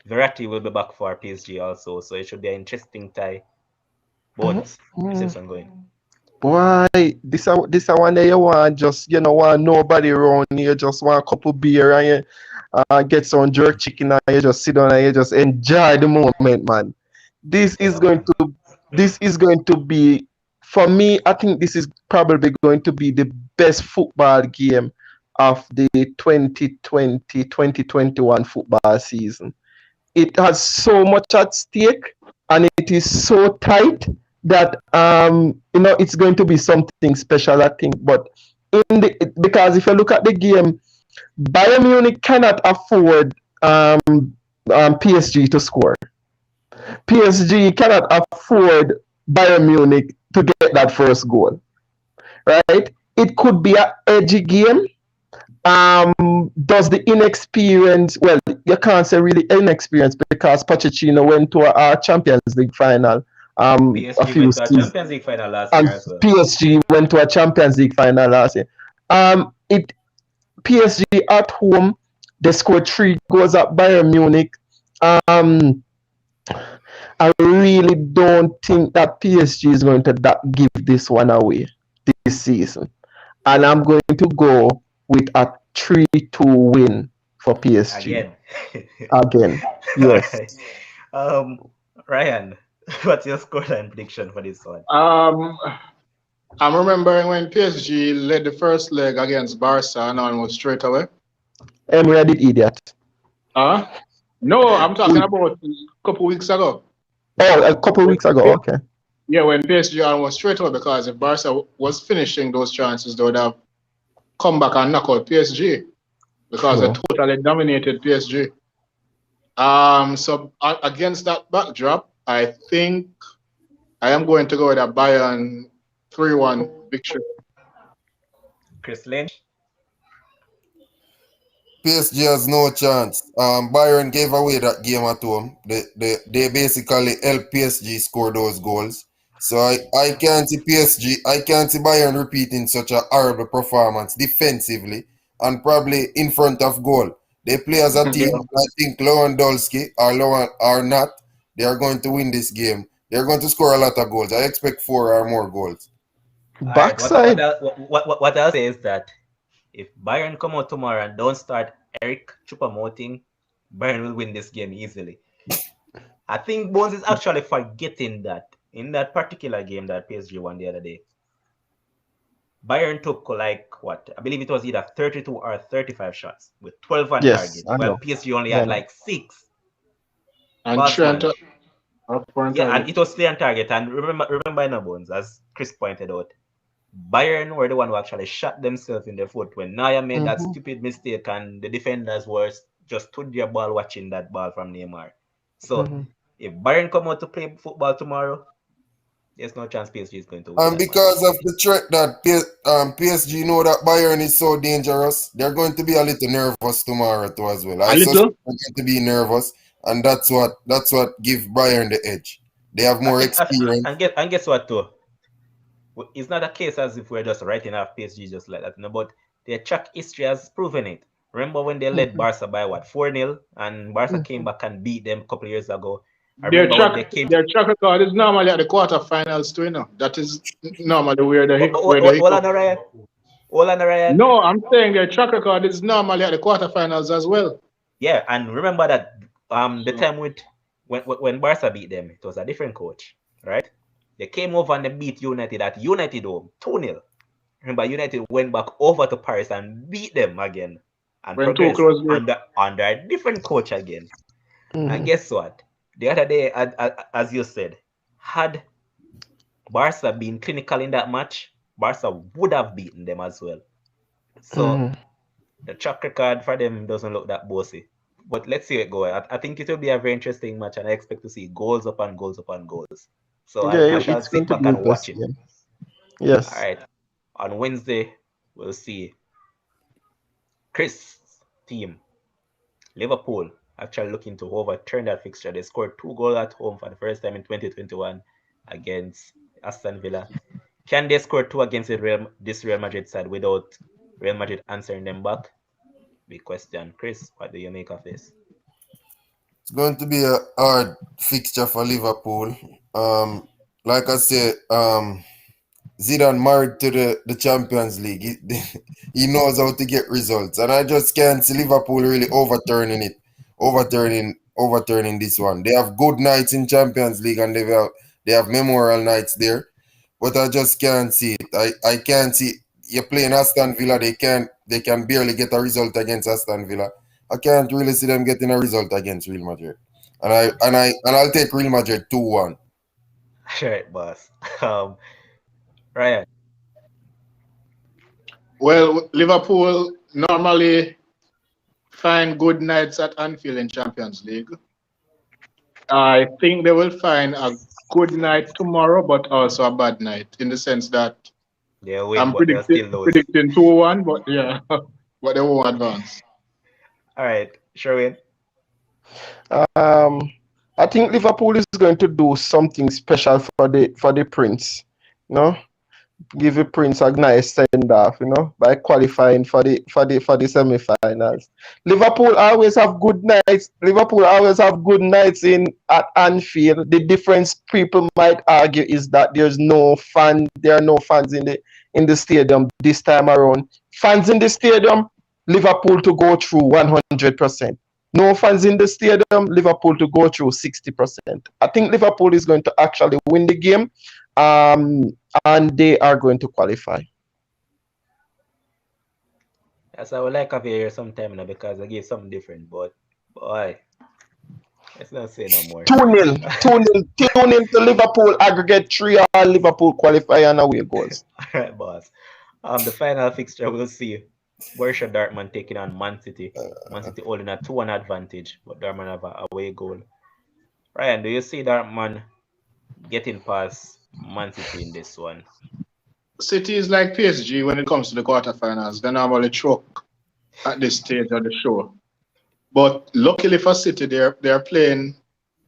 Verratti will be back for PSG also, so it should be an interesting tie. Mm. Bones, Mm. reception going. Why this a one that you want just want nobody around you just want a couple beer and you get some jerk chicken and you just sit down and you just enjoy the moment, man. This is Yeah, going man. to this is going to be for me. I think this is probably going to be the best football game of the 2020-2021 football season. It has so much at stake and it is so tight that it's going to be something special, I think. But because if you look at the game, Bayern Munich cannot afford PSG to score. PSG cannot afford Bayern Munich to get that first goal, right? It could be an edgy game. Does the inexperience, well, you can't say really inexperienced because Pochettino went to a Champions League final a PSG few went to a seasons, Champions League final last and year as well. PSG went to a Champions League final last year. It PSG at home, they scored 3 goals at Bayern Munich. Um, I really don't think that PSG is going to give this one away this season. And I'm going to go with a 3-2 win for PSG Again. again. All Yes. right. Um, Ryan, what's your scoreline prediction for this one? I'm remembering when PSG led the first leg against Barca and almost straight away. Emery did idiot. Huh? No, I'm talking about a couple weeks ago. Oh, a couple When weeks ago. Okay. Yeah, when PSG almost straight away because if Barca was finishing those chances, they would have come back and knock out PSG because they True. totally dominated PSG. So against that backdrop, I think I am going to go with a Bayern 3-1 victory. Chris Lynch? PSG has no chance. Byron gave away that game at home. They basically helped PSG score those goals. So I can't see PSG, I can't see Bayern repeating such a horrible performance defensively and probably in front of goal. They play as a team. Yeah. I think Lewandowski or not, they are going to win this game. They're going to score a lot of goals. I expect 4 or more goals. All right. What Backside. I'll say is that if Bayern come out tomorrow and don't start Eric Choupo-Moting, Bayern will win this game easily. I think Bones is actually forgetting that in that particular game that PSG won the other day, Bayern took like what? I believe it was either 32 or 35 shots with 12 on Yes, target, I while know. PSG only Yeah, I had know. like 6. And Boss Trent man. up for Yeah, and target. it was clear on target. And remember no Bones, as Chris pointed out, Bayern were the one who actually shot themselves in the foot when Neuer made that Mm-hmm. stupid mistake and the defenders were just stood their ball watching that ball from Neymar. So Mm-hmm. if Bayern come out to play football tomorrow, There's no chance PSG is going to win And that match. because of the threat that PSG know that Bayern is so dangerous, they're going to be a little nervous tomorrow too as well. I A suspect little. they're going to be nervous, and that's what give Bayern the edge. They have I more think, experience. and guess what, too? It's not a case as if we're just writing off PSG just like that, no, but their track history has proven it. Remember when they led Barca by what, 4-0, and Barca came back and beat them a couple of years ago. I Their remember when track they came. their track record is normally at the quarterfinals too, you know. That is normally where the Hold on, hiccup. Ryan. Hold on, Ryan. No, I'm saying their track record is normally at the quarterfinals as well. Yeah, and remember that the time when Barca beat them, it was a different coach, right? They came over and they beat United at United home, 2-0. Remember, United went back over to Paris and beat them again and When progressed Tuchel was there. under a different coach again. And guess what? The other day, as you said, had Barca been clinical in that match, Barca would have beaten them as well. So the track record for them doesn't look that bossy. But let's see it go. I think it will be a very interesting match, and I expect to see goals upon goals upon goals. So I shall it's going sit to back be and watch it. interesting. Yes. All right. On Wednesday, we'll see Chris' team, Liverpool, actually looking to overturn that fixture. They scored 2 goals at home for the first time in 2021 against Aston Villa. Can they score 2 against this Real Madrid side without Real Madrid answering them back? Big question. Chris, what do you make of this? It's going to be a hard fixture for Liverpool. Like I said, Zidane married to the Champions League. He knows how to get results, and I just can't see Liverpool really overturning this one. They have good nights in Champions League, and they have memorial nights there, but I just can't see it. I can't see. You're playing Aston Villa. They can barely get a result against Aston Villa. I can't really see them getting a result against Real Madrid, and I'll take Real Madrid 2-1. All right, boss. Ryan. Well, Liverpool normally find good nights at Anfield in Champions League. I think they will find a good night tomorrow, but also a bad night in the sense that They'll win, I'm but they'll still lose. predicting 2-1, but yeah, but they won't advance. All right, Sherwin. I think Liverpool is going to do something special for the Prince. You know, give the Prince a nice send off. You know, by qualifying for the semi-finals. Liverpool always have good nights. Liverpool always have good nights at Anfield. The difference people might argue is that there are no fans in the stadium this time around. Fans in the stadium, Liverpool to go through 100%. No fans in the stadium, Liverpool to go through 60%. I think Liverpool is going to actually win the game, and they are going to qualify. That's I would like to hear sometime now because I gave something different, but boy, let's not say no more. 2-0 to Liverpool, aggregate 3 all Liverpool qualify and away goals. All right, boss. The final fixture we'll see Borussia Dortmund taking on Man City. Man City holding a 2-1 advantage, but Dortmund have a away goal. Ryan, do you see Dortmund getting past Man City in this one? City is like PSG when it comes to the quarterfinals. They normally choke at this stage of the show. But luckily for City, they're playing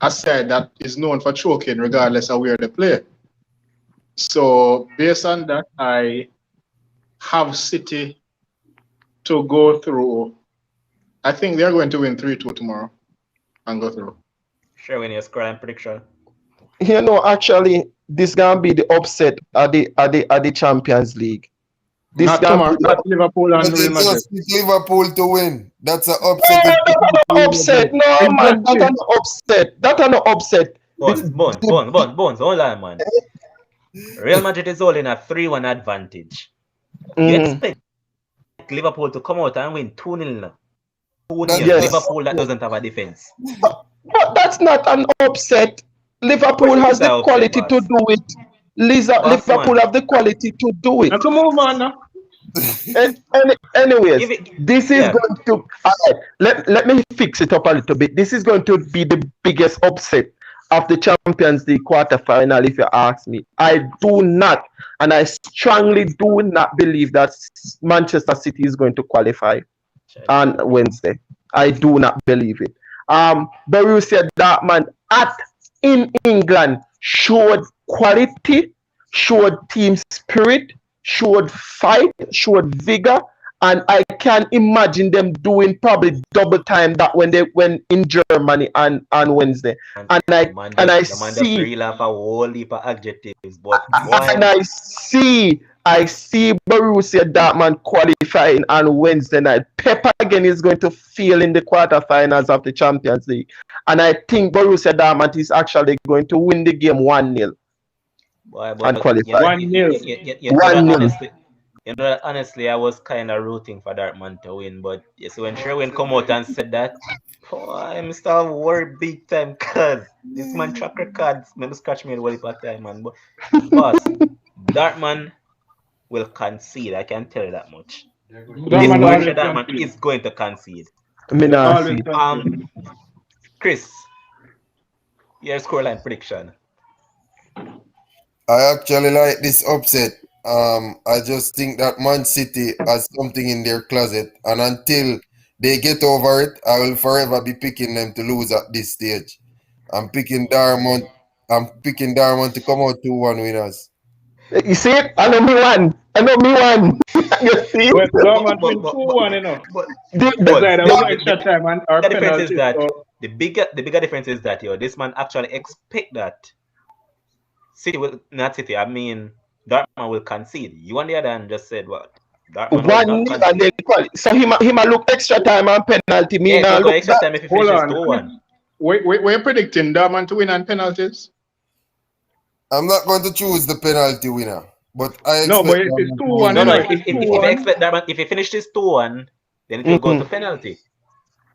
a side that is known for choking regardless of where they play. So based on that, I have City to go through. I think they're going to win 3-2 tomorrow and go through. Sure, when your scoreline prediction. You know, actually, this gonna be the upset at the Champions League. This Not tomorrow, not Liverpool and Real Madrid. Just Liverpool to win. That's an upset. Upset. No, man, that's an upset. That's an upset. Bones. Hold on, man. Real Madrid is holding a 3-1 advantage. You expect Liverpool to come out and win 2-0 now. 2-0. Yes. Liverpool that doesn't have a defense. But that's not an upset. Liverpool has the quality to do it. Liverpool have the quality to do it. Now come on, man. Now. Anyways, this is going to. Let me fix it up a little bit. This is going to be the biggest upset of the Champions League quarterfinal, if you ask me. I do not, and I strongly do not believe that Manchester City is going to qualify on Wednesday. I do not believe it. Borussia Dortmund at in England showed quality, showed team spirit, showed fight, showed vigor, and I can imagine them doing probably double time that when they went in Germany on Wednesday. And And I and I the man just see reel off a whole heap of adjectives, but boy, and I see Borussia Dortmund qualifying on Wednesday night. Pep again is going to fail in the quarterfinals of the Champions League, and I think Borussia Dortmund is actually going to win the game 1-0 boy, and but qualify. 1-0. you know that 1-0. honestly, I was kind of rooting for Dartmouth to win, but you see when Sherwin come out and said that, boy, I'm still worried big time, cause this man track records, maybe scratch me the whole heap of time, man. But boss, Dartmouth will concede. I can tell you that much. This Dortmund Borussia always Dortmund concede. is going to concede. Me They nah always see. concede. Chris, your scoreline prediction. I actually like this upset. I just think that Man City has something in their closet, and until they get over it, I will forever be picking them to lose at this stage. I'm picking Darmont. I'm picking Darmont to come out 2-1 winners. You see it? I know me one. I know me one. You see Well, it? But Dortmund but win but but 2-1, you know. but The, That's but right. That the was no the, extra the, time and the our difference is penalties. that So, the bigger difference is that this man actually expect that City will not City. I mean Dortmund will concede. You on the other hand just said what? Dortmund will not 1-0 and concede. then quality. So him a look extra time and penalty. Me Yeah, it nah will go look extra that. time if he hold finishes on. 2-1. We're predicting Dortmund to win on penalties. I'm not going to choose the penalty winner, but I No, expect but if it's Darmont to 2-1, win you No, the no. know, game. if If it's if you 2-1, expect Dortmund, if he finishes 2-1, then it will go to Mm-mm. penalty.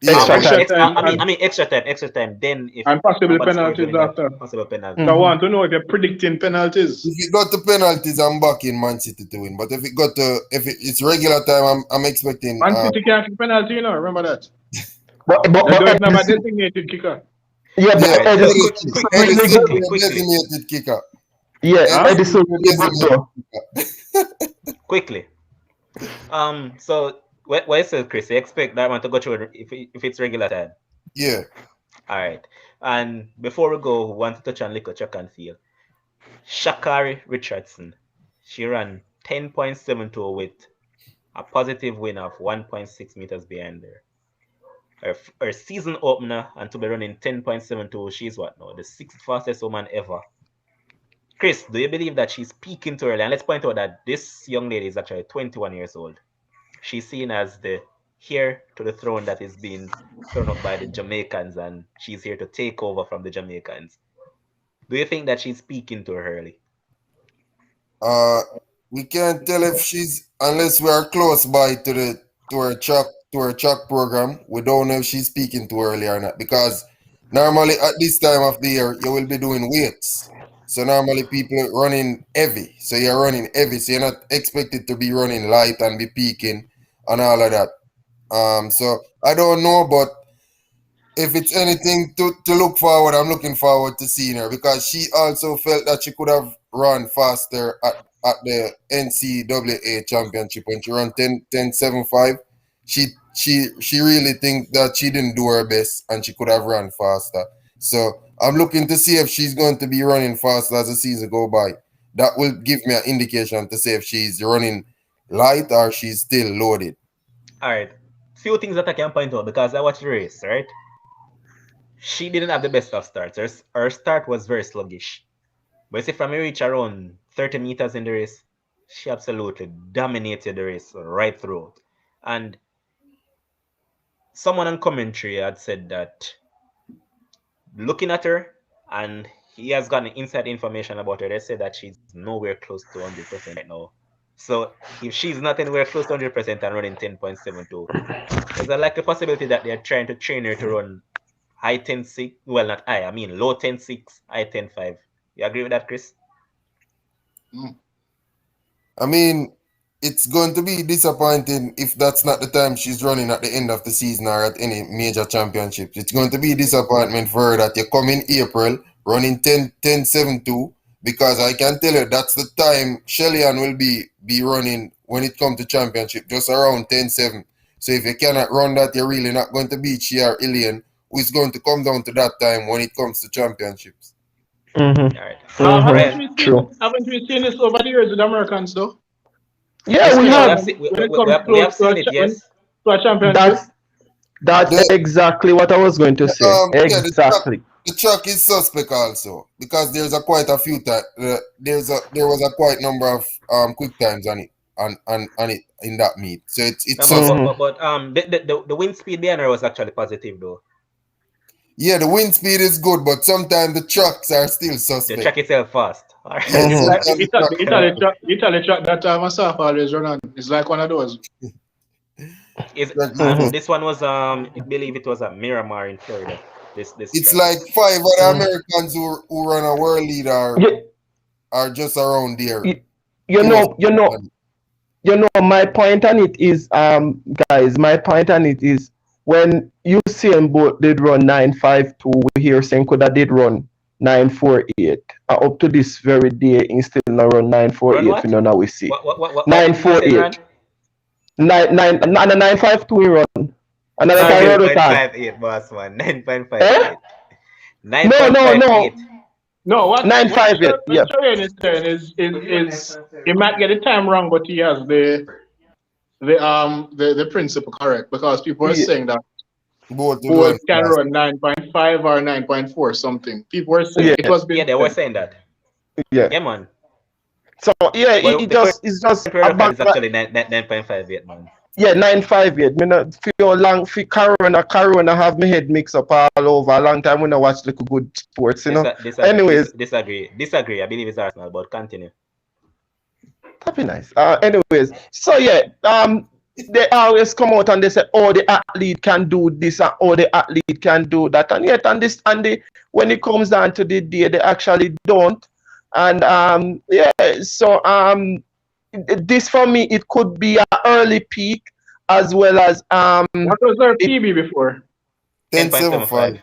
Yeah, Extra I mean, time. extra time I and, mean extra time. Then if and possible somebody scores penalties winning that after. possible penalty. So I Mm-hmm. want to know if you're predicting penalties. if it got to penalties, I'm backing Man City to win. But if it got to it's regular time, I'm expecting. Man City can't kick penalty, you know. Remember that. They But don't even have a Edison, designated kicker. yeah, Yeah, All but right. So Edison quick, Edison, quick, is quick, really Edison good. is quickly, a quickly, designated kicker. Yeah, Huh? Edison Edison is a really good designated though. kicker. quickly. So what you said, Chris? You expect that one to go through if it's regular time. Yeah. All right. And before we go, we want to touch on little track and field. Shakari Richardson. She ran 10.72 with a positive win of 1.6 meters behind her. Her season opener, and to be running 10.72, she's what now? The sixth fastest woman ever. Chris, do you believe that she's peaking too early? And let's point out that this young lady is actually 21 years old. She's seen as the heir to the throne that is being thrown up by the Jamaicans, and she's here to take over from the Jamaicans. Do you think that she's peaking too early? Uh, we can't tell if she's unless we are close by to her track program. We don't know if she's speaking too early or not because normally at this time of the year you will be doing weights. So normally people running heavy. So you're running heavy. So you're not expected to be running light and be peaking and all of that. So I don't know, but if it's anything to look forward, I'm looking forward to seeing her because she also felt that she could have run faster at the NCAA championship when she ran 10.75. She really think that she didn't do her best and she could have run faster. So I'm looking to see if she's going to be running faster as the season go by. That will give me an indication to say if she's running light or she's still loaded. All right. Few things that I can point out because I watched the race, right? She didn't have the best of starts. Her start was very sluggish. But you see, from a reach around 30 meters in the race, she absolutely dominated the race right through. And someone on commentary had said that looking at her, and he has gotten inside information about her, they said that she's nowhere close to 100% right now. So if she's not anywhere close to 100% and running 10.72, there's a likely possibility that they're trying to train her to run high 10.6. Well, not high, I mean low 10.6, high 10.5. You agree with that, Chris? I mean, it's going to be disappointing if that's not the time she's running at the end of the season or at any major championships. It's going to be disappointment for her that you come in April running 10-7-2 because I can tell you that's the time Shellyan will be running when it comes to championship, just around 10-7. So if you cannot run that, you're really not going to beat Shea or Ilian, who is going to come down to that time when it comes to championships. Mm-hmm. All right. Haven't Ryan. we True. seen this over the years with Americans though? Yeah, we Yeah, Especially we have. have seen when it comes we close have seen it. when, Yes. to a championship. That's The, exactly what I was going to say. yeah, Exactly. the track is suspect also because there's a quite a few times. There was a quite number of quick times on it on it in that meet. So it's No, but suspect. the wind speed there was actually positive though. Yeah, the wind speed is good, but sometimes the trucks are still The suspect. track itself fast. All Yeah, right. It's Mm-hmm. like sometimes the truck is suspect. The Italy track that myself always run on. It's like one of those. Truck is Mm-hmm. This one was I believe it was at Miramar in Florida. This It's track. like 5 other Mm-hmm. Americans who run a world lead are just around there. You, you Close. know, you know, you know, my point on it is, guys, my point on it is when Usain Bolt did run 9.52, we hear saying could have did run 9.48. Up to this very day, he still not run Run 9.48. We what? know now we see What did you say, Ryan? 9.48. 9.52 he run. Another Nine time eight. road time. 9.58, boss man. 9.58. Eh? No, no, no. 9.58. No, what 9.58. Yeah. Shoyan is saying is he might get the time wrong, but he has the principle correct because people are Yeah. saying that Both to Bolt run can fast. run 9.5 or 9.4 something. People were saying it Yeah. was Yeah, been they were said. saying that. Yeah. Yeah, man. So yeah, But the current it's just a record back. is actually 9.58, man. Yeah, 9.58. Me not feel long for Corona have my head mixed up all over. A long time when I watch like good sports, you know. Anyways, Disagree. I believe it's Arsenal, but continue. that'd be nice. Anyways, so yeah, they always come out and they say, "Oh, the athlete can do this, and oh, the athlete can do that," and yet, when it comes down to the day, they actually don't. And yeah, so this for me, it could be an early peak as well as What was our it PB before? 10-7-5.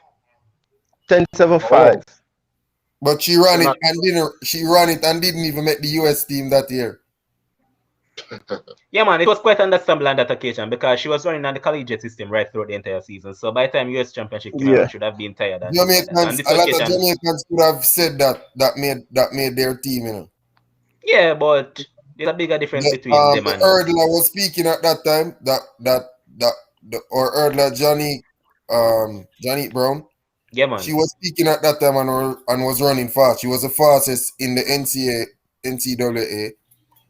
10.75. Oh, But she so ran it not and didn't even make the US team that year. Yeah, man, it was quite understandable on that occasion because she was running on the collegiate system right throughout the entire season. So by the time US Championship came around, Yeah, she should have been tired and things like that. So on Jamaicans, this a lot of occasion, Jamaicans could have said that made their team, you know. yeah, but there's a bigger difference between them The and hurdler was speaking at that time. Or hurdler Johnny Brown. yeah, man. She was speaking at that time and was running fast. She was the fastest in the NCAA,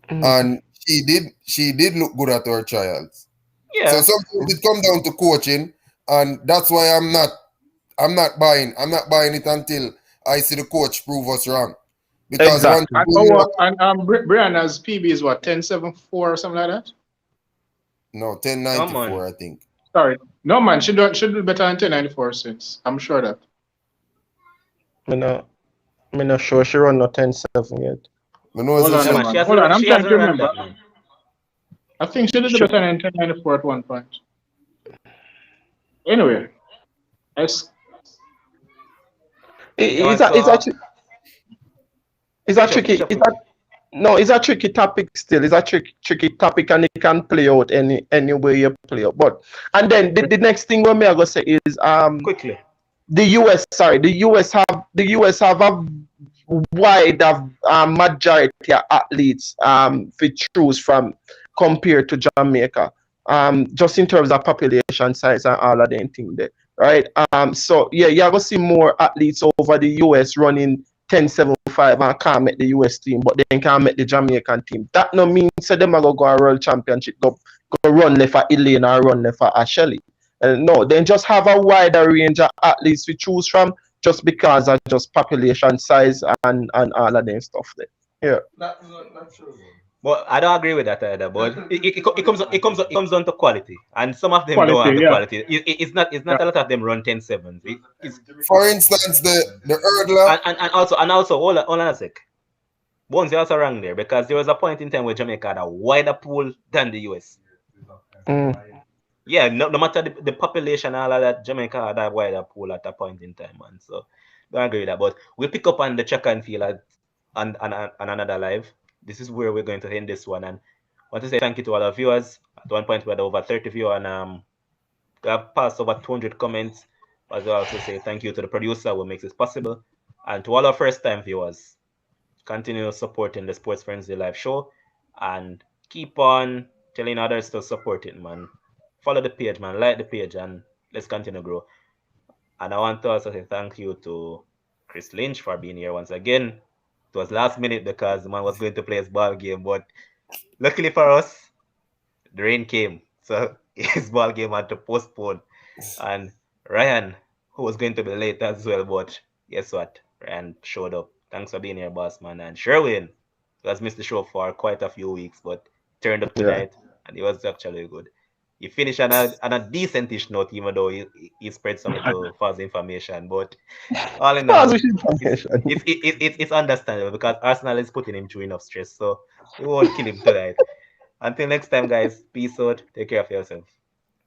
and she did look good at her trials. So Yeah, sometimes it come down to coaching, and that's why I'm not buying it until I see the coach prove us wrong. Because once exactly. and you Brianna's PB is what 10.74 or something like that. no no, man. 10.94, I think. Sorry, no man, should do better than 10.94 since I'm sure that. Me not sure she run no 10.7 yet. I know Hold on, Yeah, she, no man. man. Hold on, I'm She trying hasn't to run remember. that, man. I think she did Sure. better than 10.94 at one point. Anyway, it's Yeah, man. It's a, it's So a, it's a tricky. finish up. It's a tricky topic still. It's a tricky topic, and it can play out any way you play out. But and then the next thing what me I go say is Quickly. the US have a wide majority of athletes to choose from compared to Jamaica. Just in terms of population size and all of them things there. Right? So yeah, you're gonna see more athletes over the US running 10.75 and can't make the US team, but they can't make the Jamaican team. That no means so them are gonna go a world championship, go run left for Elaine or run left for Ashley. No, then just have a wider range of athletes to choose from just because of just population size and all of them stuff there. Yeah. not true. But I don't agree with that either. But it comes down to quality, and some of them don't quality, have the yeah. quality. It's not a lot of them run 10.7s. It's For instance, the hurdler. and also hold on a sec. Bones, you're also wrong there because there was a point in time where Jamaica had a wider pool than the US. Yeah, no matter the population, all of that, Jamaica had a wider pool at a point in time, man. So don't agree with that. But we'll pick up on the track and field on another live. This is where we're going to end this one. And I want to say thank you to all our viewers. At one point, we had over 30 viewers and we have passed over 200 comments. As I also say thank you to the producer who makes this possible. And to all our first time viewers, continue supporting the Sports Frenzzyy live show and keep on telling others to support it, man. Follow the page, man. Like the page, and let's continue to grow. And I want to also say thank you to Chris Lynch for being here once again. It was last minute because the man was going to play his ball game, but luckily for us, the rain came, so his ball game had to postpone. And Ryan, who was going to be late as well, but guess what? Ryan showed up. Thanks for being here, boss man. And Sherwin, who has missed the show for quite a few weeks, but turned up tonight, and he was actually good. He finished on a decentish note, even though he spread some little false information. But all in all, it's understandable because Arsenal is putting him through enough stress, so we won't kill him tonight. Until next time, guys, peace out. Take care of yourself.